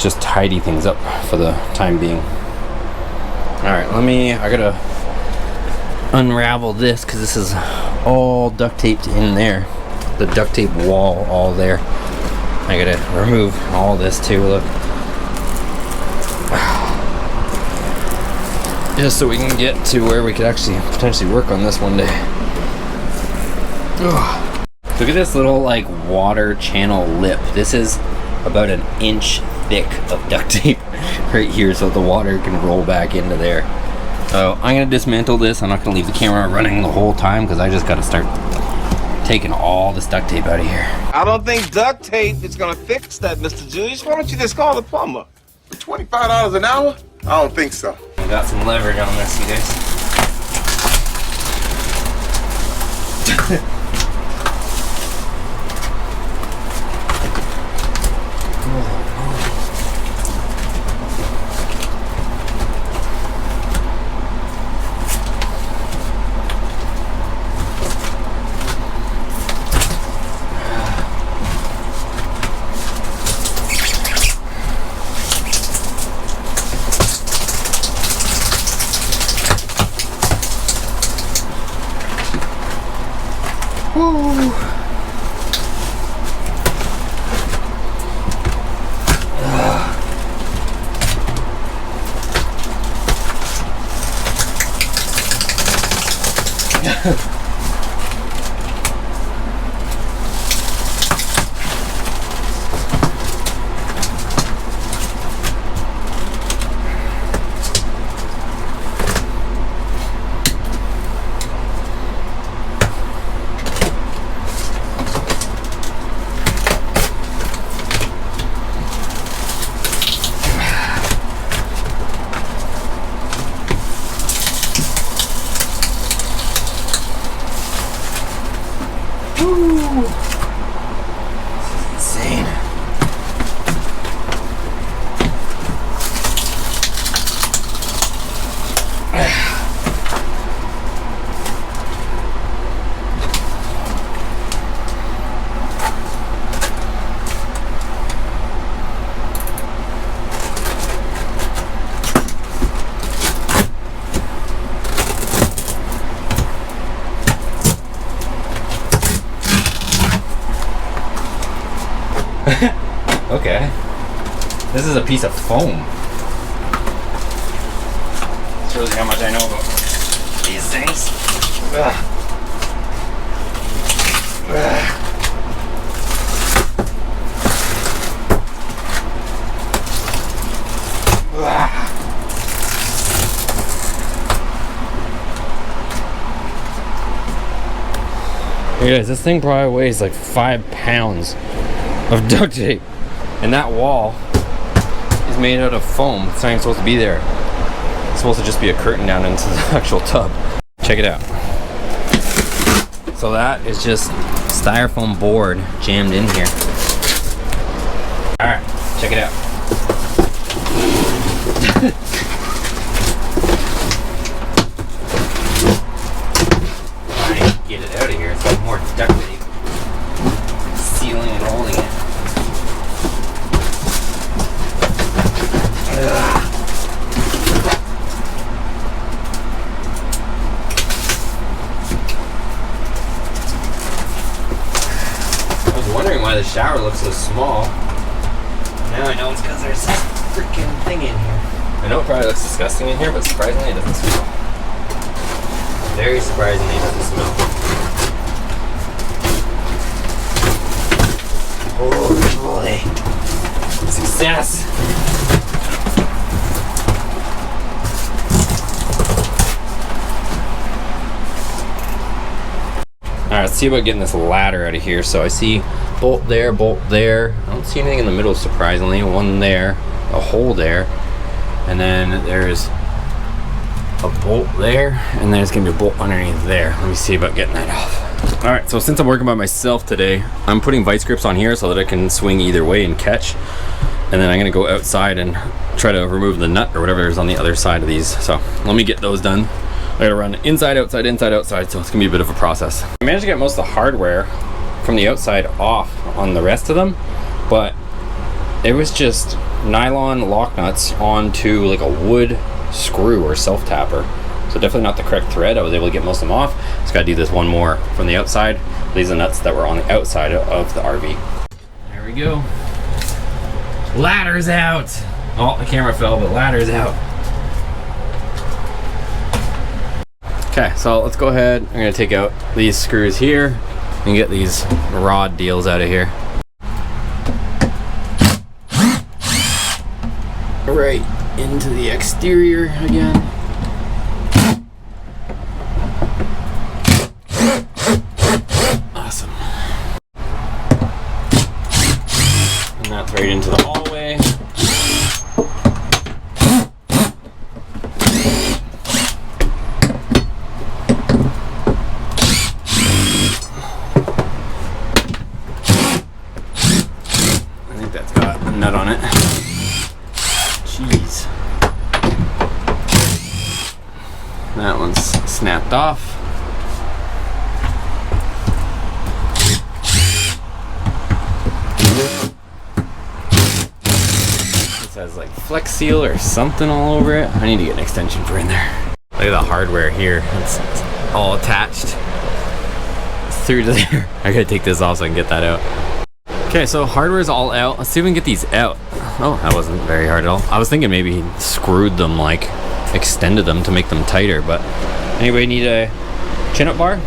just tidy things up for the time being. Alright, I gotta unravel this because this is all duct taped in there. The duct tape wall all there. I gotta remove all this too, look. Just so we can get to where we could actually potentially work on this one day. Ugh. Look at this little like water channel lip. This is about an inch thick of duct tape right here so the water can roll back into there. So I'm gonna dismantle this. I'm not gonna leave the camera running the whole time because I just gotta start taking all this duct tape out of here. I don't think duct tape is gonna fix that, Mr. Julius. Why don't you just call the plumber? For $25 an hour? I don't think so. I got some leverage on this, you guys. is a piece of foam. Shows you how much I know about these things. Ugh. Ugh. Hey guys, this thing probably weighs like 5 pounds of duct tape, and that wall is made out of foam. It's not even supposed to be there. It's supposed to just be a curtain down into the actual tub. Check it out. So that is just styrofoam board jammed in here. All right, check it out. Get it out of here. It's got more duct tape sealing and holding it. I was wondering why the shower looks so small. Now I know it's because there's a freaking thing in here. I know it probably looks disgusting in here, but surprisingly it doesn't smell. Very surprisingly it doesn't smell. Holy moly. Success! Alright, let's see about getting this ladder out of here. So I see bolt there, bolt there. I don't see anything in the middle, surprisingly. One there, a hole there. And then there's a bolt there, and there's gonna be a bolt underneath there. Let me see about getting that off. All right, so since I'm working by myself today, I'm putting vice grips on here so that I can swing either way and catch. And then I'm gonna go outside and try to remove the nut or whatever is on the other side of these. So let me get those done. I gotta run inside, outside, inside, outside, so it's gonna be a bit of a process. I managed to get most of the hardware from the outside off on the rest of them, but it was just nylon lock nuts onto like a wood screw or self-tapper. So definitely not the correct thread. I was able to get most of them off. Just gotta do this one more from the outside. These are nuts that were on the outside of the RV. There we go. Ladder's out. Oh, the camera fell, but ladder's out. Okay, so let's go ahead. I'm gonna take out these screws here and get these rod deals out of here. Right into the exterior again. Awesome. And that's right into the hallway. I think that's got a nut on it. Jeez. That one's snapped off. This has like Flex Seal or something all over it. I need to get an extension for in there. Look at the hardware here. It's all attached through to there. I gotta take this off so I can get that out. Okay, so hardware's all out. Let's see if we can get these out. Oh, that wasn't very hard at all. I was thinking maybe he screwed them, like extended them to make them tighter, but anybody need a chin-up bar?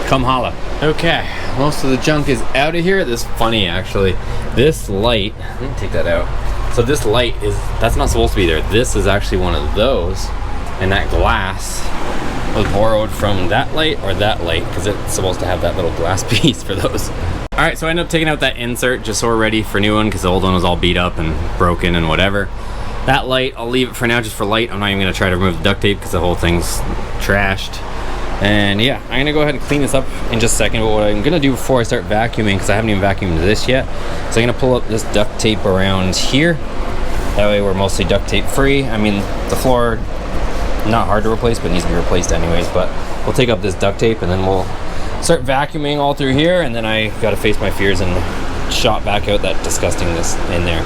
Come holla. Okay, most of the junk is out of here. This is funny, actually. This light, let me take that out. So this light that's not supposed to be there. This is actually one of those, and that glass was borrowed from that light or that light, because it's supposed to have that little glass piece for those. All right, so I ended up taking out that insert just so we're ready for a new one, because the old one was all beat up and broken and whatever. That light, I'll leave it for now just for light. I'm not even gonna try to remove the duct tape because the whole thing's trashed. And yeah, I'm gonna go ahead and clean this up in just a second. But what I'm gonna do before I start vacuuming, because I haven't even vacuumed this yet, so I'm gonna pull up this duct tape around here. That way we're mostly duct tape free. I mean, the floor, not hard to replace, but needs to be replaced anyways. But we'll take up this duct tape and then we'll start vacuuming all through here. And then I gotta face my fears and shot back out that disgustingness in there.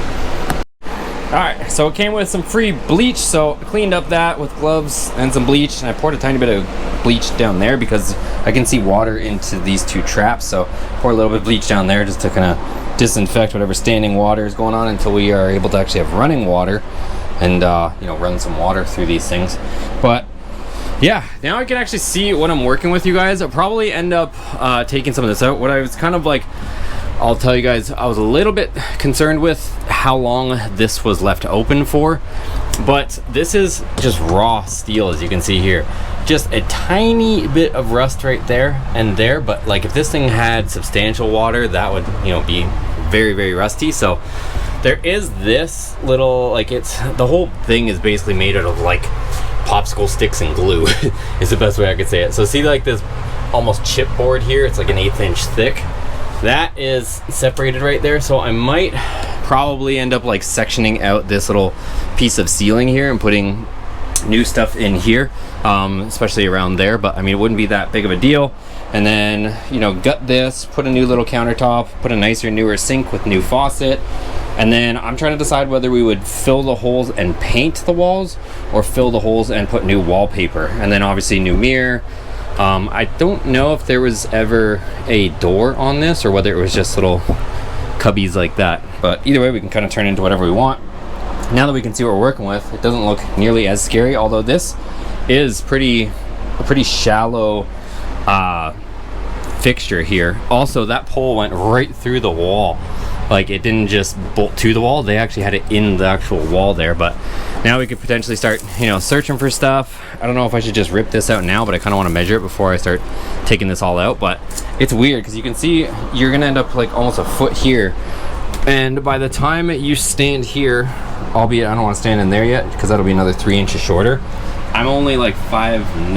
Alright, so it came with some free bleach, so I cleaned up that with gloves and some bleach, and I poured a tiny bit of bleach down there because I can see water into these two traps, so pour a little bit of bleach down there just to kind of disinfect whatever standing water is going on until we are able to actually have running water and you know, run some water through these things. But yeah, now I can actually see what I'm working with, you guys. I'll probably end up taking some of this out. What I was kind of like, I'll tell you guys, I was a little bit concerned with how long this was left open for, but this is just raw steel, as you can see here. Just a tiny bit of rust right there and there, but like if this thing had substantial water, that would, you know, be very, very rusty. So there is this little, like, it's, the whole thing is basically made out of like popsicle sticks and glue is the best way I could say it. So see, like this almost chipboard here, it's like an 1/8 inch thick. That is separated right there, so I might probably end up like sectioning out this little piece of ceiling here and putting new stuff in here, especially around there, but I mean, it wouldn't be that big of a deal. And then, you know, gut this, put a new little countertop, put a nicer, newer sink with new faucet, and then I'm trying to decide whether we would fill the holes and paint the walls or fill the holes and put new wallpaper, and then obviously new mirror. I don't know if there was ever a door on this or whether it was just little cubbies like that, but either way we can kind of turn into whatever we want. Now that we can see what we're working with, it doesn't look nearly as scary, although this is a pretty shallow fixture here. Also, that pole went right through the wall. Like, it didn't just bolt to the wall, they actually had it in the actual wall there. But now we could potentially start, you know, searching for stuff. I don't know if I should just rip this out now, but I kind of want to measure it before I start taking this all out. But it's weird because you can see you're gonna end up like almost a foot here, and by the time you stand here, albeit I don't want to stand in there yet because that'll be another 3 inches shorter, I'm only like 5'9",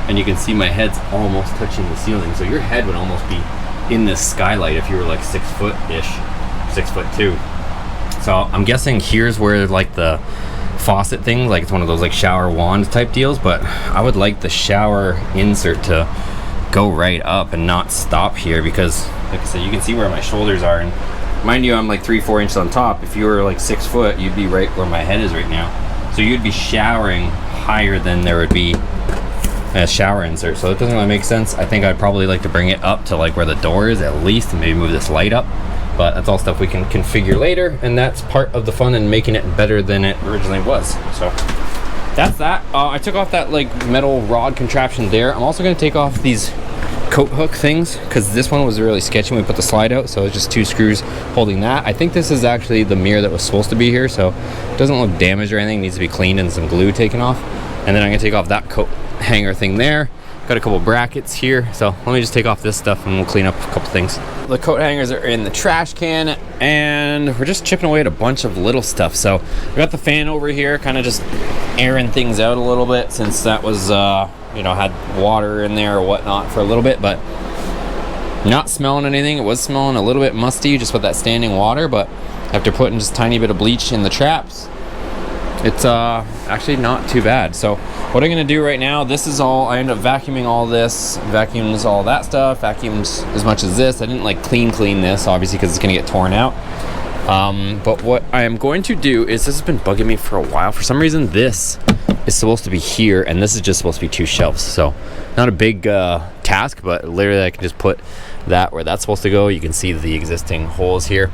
and you can see my head's almost touching the ceiling. So your head would almost be in this skylight if you were like 6 foot-ish, 6'2". So I'm guessing here's where like the faucet thing, like it's one of those like shower wand type deals, but I would like the shower insert to go right up and not stop here, because like I said, you can see where my shoulders are, and mind you, I'm like 3-4 inches on top. If you were like 6 foot, you'd be right where my head is right now, so you'd be showering higher than there would be a shower insert. So it doesn't really make sense. I think I'd probably like to bring it up to like where the door is at least, and maybe move this light up, but that's all stuff we can configure later, and that's part of the fun in making it better than it originally was. So that's that. I took off that like metal rod contraption there. I'm also going to take off these coat hook things because this one was really sketchy when we put the slide out, so it's just 2 screws holding that. I think this is actually the mirror that was supposed to be here, so it doesn't look damaged or anything. It needs to be cleaned and some glue taken off. And then I'm going to take off that coat hanger thing there. Got a couple brackets here, so let me just take off this stuff and we'll clean up a couple things. The coat hangers are in the trash can, and we're just chipping away at a bunch of little stuff. So we got the fan over here, kind of just airing things out a little bit, since that was you know, had water in there or whatnot for a little bit, but not smelling anything. It was smelling a little bit musty just with that standing water, but after putting just a tiny bit of bleach in the traps, it's actually not too bad. So what I'm gonna do right now, this is all, I end up vacuuming all this, vacuums all that stuff, vacuums as much as this. I didn't like clean this obviously because it's gonna get torn out. But what I am going to do is, this has been bugging me for a while. For some reason this is supposed to be here, and this is just supposed to be 2 shelves. So not a big task, but literally I can just put that where that's supposed to go. You can see the existing holes here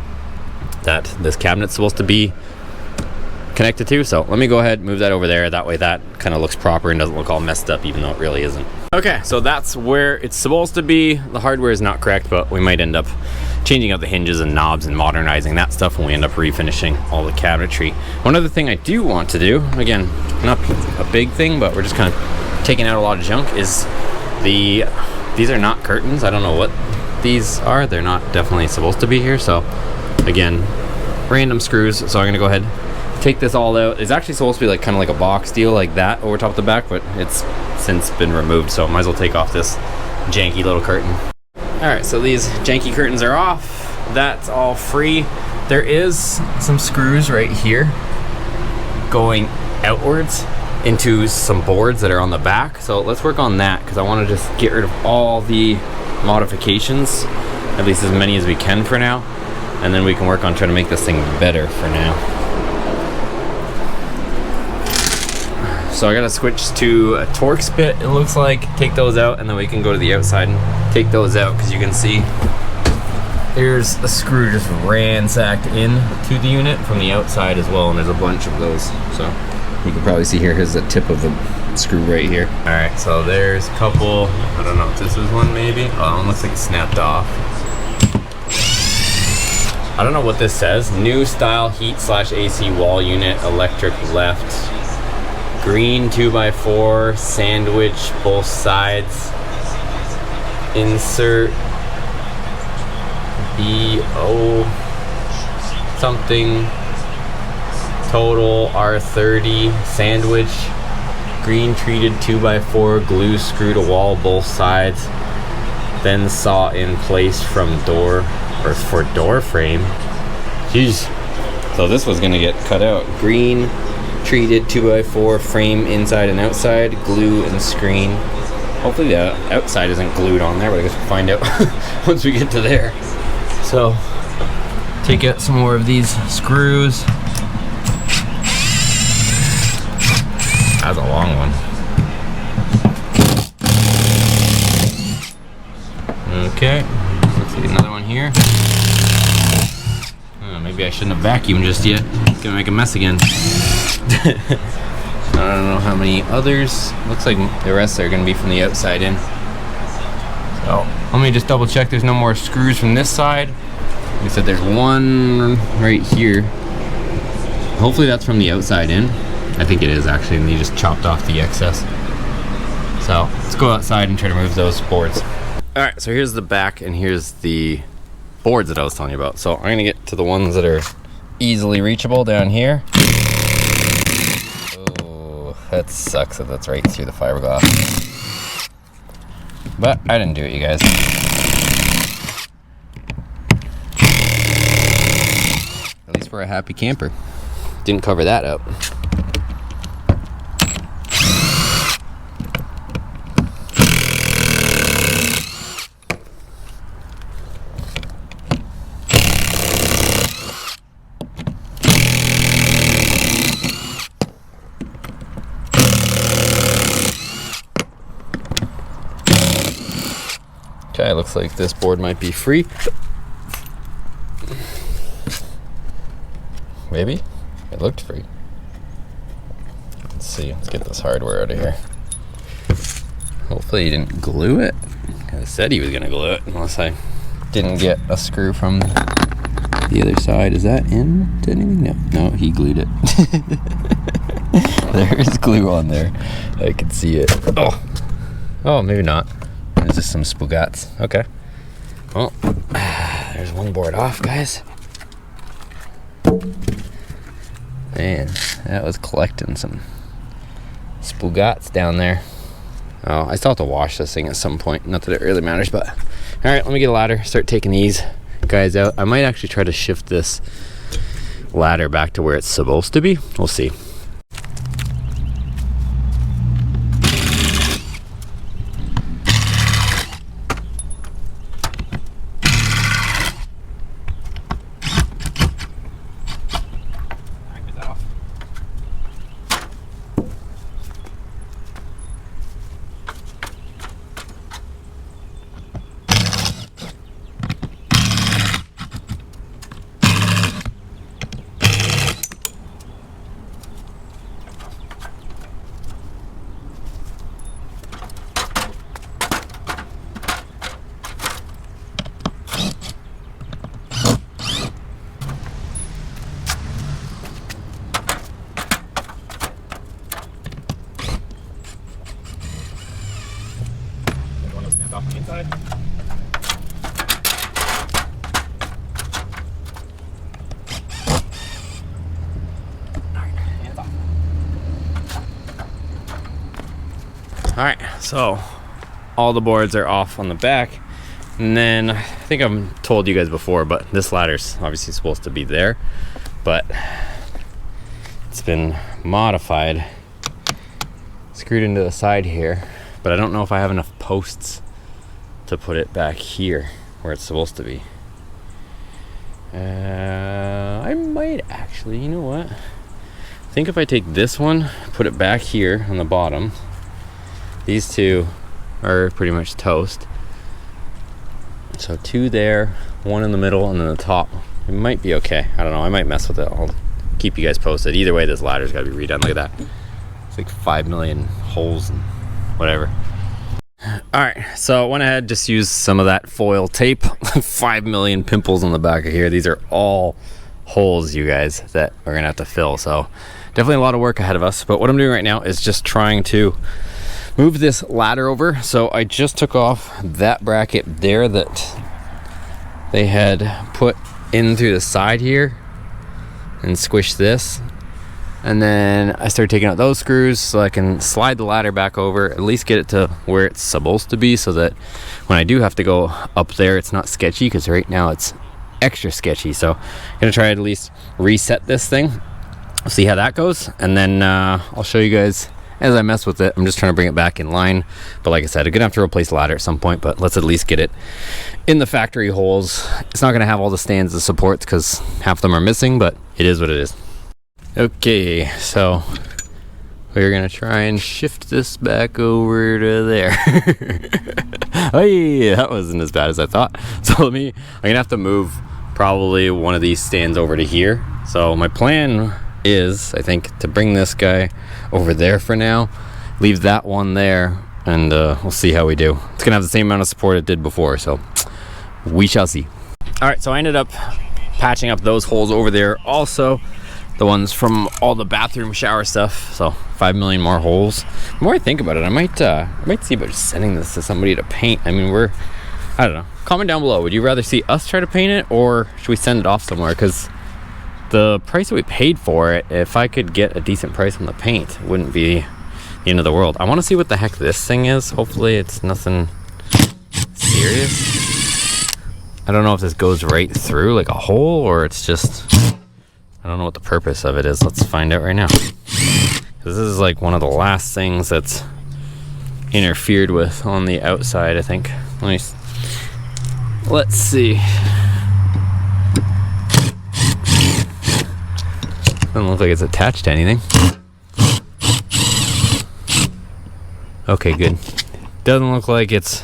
that this cabinet's supposed to be connected to. So let me go ahead and move that over there. That way that kind of looks proper and doesn't look all messed up, even though it really isn't. Okay, so that's where it's supposed to be. The hardware is not correct, but we might end up changing out the hinges and knobs and modernizing that stuff when we end up refinishing all the cabinetry. One other thing I do want to do, again, not a big thing, but we're just kind of taking out a lot of junk, is these are not curtains. I don't know what these are. They're not definitely supposed to be here. So again, random screws. So I'm gonna go ahead, take this all out. It's actually supposed to be like kind of like a box deal like that over top of the back, but it's since been removed, so might as well take off this janky little curtain. All right, so these janky curtains are off. That's all free. There is some screws right here going outwards into some boards that are on the back, so let's work on that, because I want to just get rid of all the modifications, at least as many as we can for now, and then we can work on trying to make this thing better for now. So I gotta switch to a Torx bit, it looks like. Take those out, and then we can go to the outside and take those out, because you can see there's a screw just ransacked in to the unit from the outside as well, and there's a bunch of those. So you can probably see here, here's the tip of the screw right here. All right, so there's a couple, I don't know if this is one maybe. Oh, it looks like it snapped off. I don't know what this says. New style heat/AC wall unit, electric left. Green 2x4, sandwich both sides. Insert BO something. Total R30 sandwich. Green treated 2x4, glue screw to wall both sides. Then saw in place from door, or for door frame. Jeez. So this was gonna get cut out. Green treated 2x4 frame inside and outside, glue and screen. Hopefully the outside isn't glued on there, but I guess we'll find out once we get to there. So take out some more of these screws. That's a long one. Okay, let's see another one here. Maybe I shouldn't have vacuumed just yet. It's gonna make a mess again. I don't know how many others. Looks like the rest are gonna be from the outside in. So let me just double check there's no more screws from this side. Like I said, there's one right here. Hopefully that's from the outside in. I think it is actually, and they just chopped off the excess. So let's go outside and try to move those boards. All right, so here's the back and here's the boards that I was telling you about. So I'm gonna get to the ones that are easily reachable down here. Oh, that sucks that that's right through the fiberglass. But I didn't do it, you guys. At least we're a happy camper. Didn't cover that up. Okay, looks like this board might be free. Maybe? It looked free. Let's see, let's get this hardware out of here. Hopefully he didn't glue it. I said he was gonna glue it, unless I didn't get a screw from the other side. Is that in anything? No, he glued it. There is glue on there. I can see it. Oh, maybe not. There's just some spoogats. Okay. Well, there's one board off, guys. Man, that was collecting some spoogats down there. Oh, I still have to wash this thing at some point. Not that it really matters, but all right, let me get a ladder, start taking these guys out. I might actually try to shift this ladder back to where it's supposed to be. We'll see. Off the inside. All right, so all the boards are off on the back, and then I think I've told you guys before, but this ladder's obviously supposed to be there, but it's been modified, screwed into the side here, but I don't know if I have enough posts to put it back here where it's supposed to be. I might actually, you know what? I think if I take this one, put it back here on the bottom, these two are pretty much toast. So 2 there, 1 in the middle, and then the top. It might be okay. I don't know. I might mess with it. I'll keep you guys posted. Either way, this ladder's got to be redone. Look at that. It's like 5 million holes and whatever. All right, so I went ahead, just used some of that foil tape. 5 million pimples on the back of here. These are all holes, you guys, that we're gonna have to fill. So definitely a lot of work ahead of us. But what I'm doing right now is just trying to move this ladder over. So I just took off that bracket there that they had put in through the side here and squished this. And then I started taking out those screws so I can slide the ladder back over, at least get it to where it's supposed to be, so that when I do have to go up there, it's not sketchy, because right now it's extra sketchy. So I'm gonna try to at least reset this thing, see how that goes, and then I'll show you guys as I mess with it. I'm just trying to bring it back in line, but like I said, I'm gonna have to replace the ladder at some point, but let's at least get it in the factory holes. It's not gonna have all the stands of supports because half of them are missing, but it is what it is. Okay, so we're gonna try and shift this back over to there. Hey, that wasn't as bad as I thought. So I'm gonna have to move probably one of these stands over to here. So my plan is, I think, to bring this guy over there for now, leave that one there, and we'll see how we do. It's gonna have the same amount of support it did before, so we shall see. All right, so I ended up patching up those holes over there also, the ones from all the bathroom shower stuff. So 5 million more holes. The more I think about it, I might see about just sending this to somebody to paint. I mean, I don't know. Comment down below. Would you rather see us try to paint it, or should we send it off somewhere? Because the price that we paid for it, if I could get a decent price on the paint, it wouldn't be the end of the world. I want to see what the heck this thing is. Hopefully it's nothing serious. I don't know if this goes right through like a hole, or it's just, I don't know what the purpose of it is. Let's find out right now. This is like one of the last things that's interfered with on the outside, I think. Let's see. Doesn't look like it's attached to anything. Okay, good. Doesn't look like it's...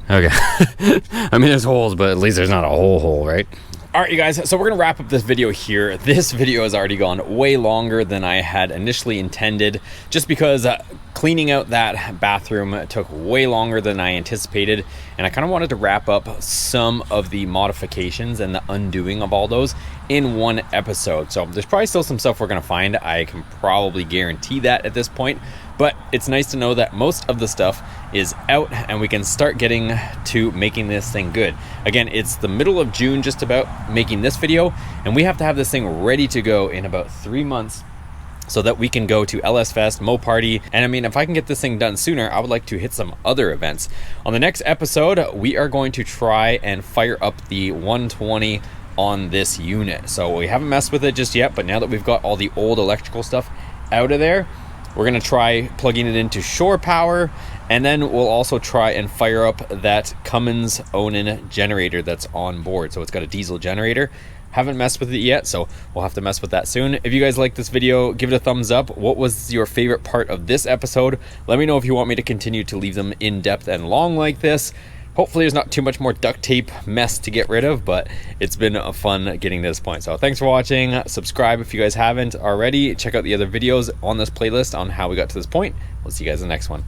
Okay. I mean, there's holes, but at least there's not a whole hole, right? All right, you guys, so we're gonna wrap up this video here. This video has already gone way longer than I had initially intended, just because cleaning out that bathroom took way longer than I anticipated, and I kind of wanted to wrap up some of the modifications and the undoing of all those in one episode. So there's probably still some stuff we're gonna find. I can probably guarantee that at this point, but it's nice to know that most of the stuff is out and we can start getting to making this thing good. Again, it's the middle of June just about making this video, and we have to have this thing ready to go in about 3 months so that we can go to LS Fest, Mo Party, and I mean, if I can get this thing done sooner, I would like to hit some other events. On the next episode, we are going to try and fire up the 120 on this unit. So we haven't messed with it just yet, but now that we've got all the old electrical stuff out of there, we're gonna try plugging it into shore power, and then we'll also try and fire up that Cummins Onan generator that's on board. So it's got a diesel generator. Haven't messed with it yet, so we'll have to mess with that soon. If you guys like this video, give it a thumbs up. What was your favorite part of this episode? Let me know if you want me to continue to leave them in depth and long like this. Hopefully there's not too much more duct tape mess to get rid of, but it's been fun getting to this point. So thanks for watching. Subscribe if you guys haven't already. Check out the other videos on this playlist on how we got to this point. We'll see you guys in the next one.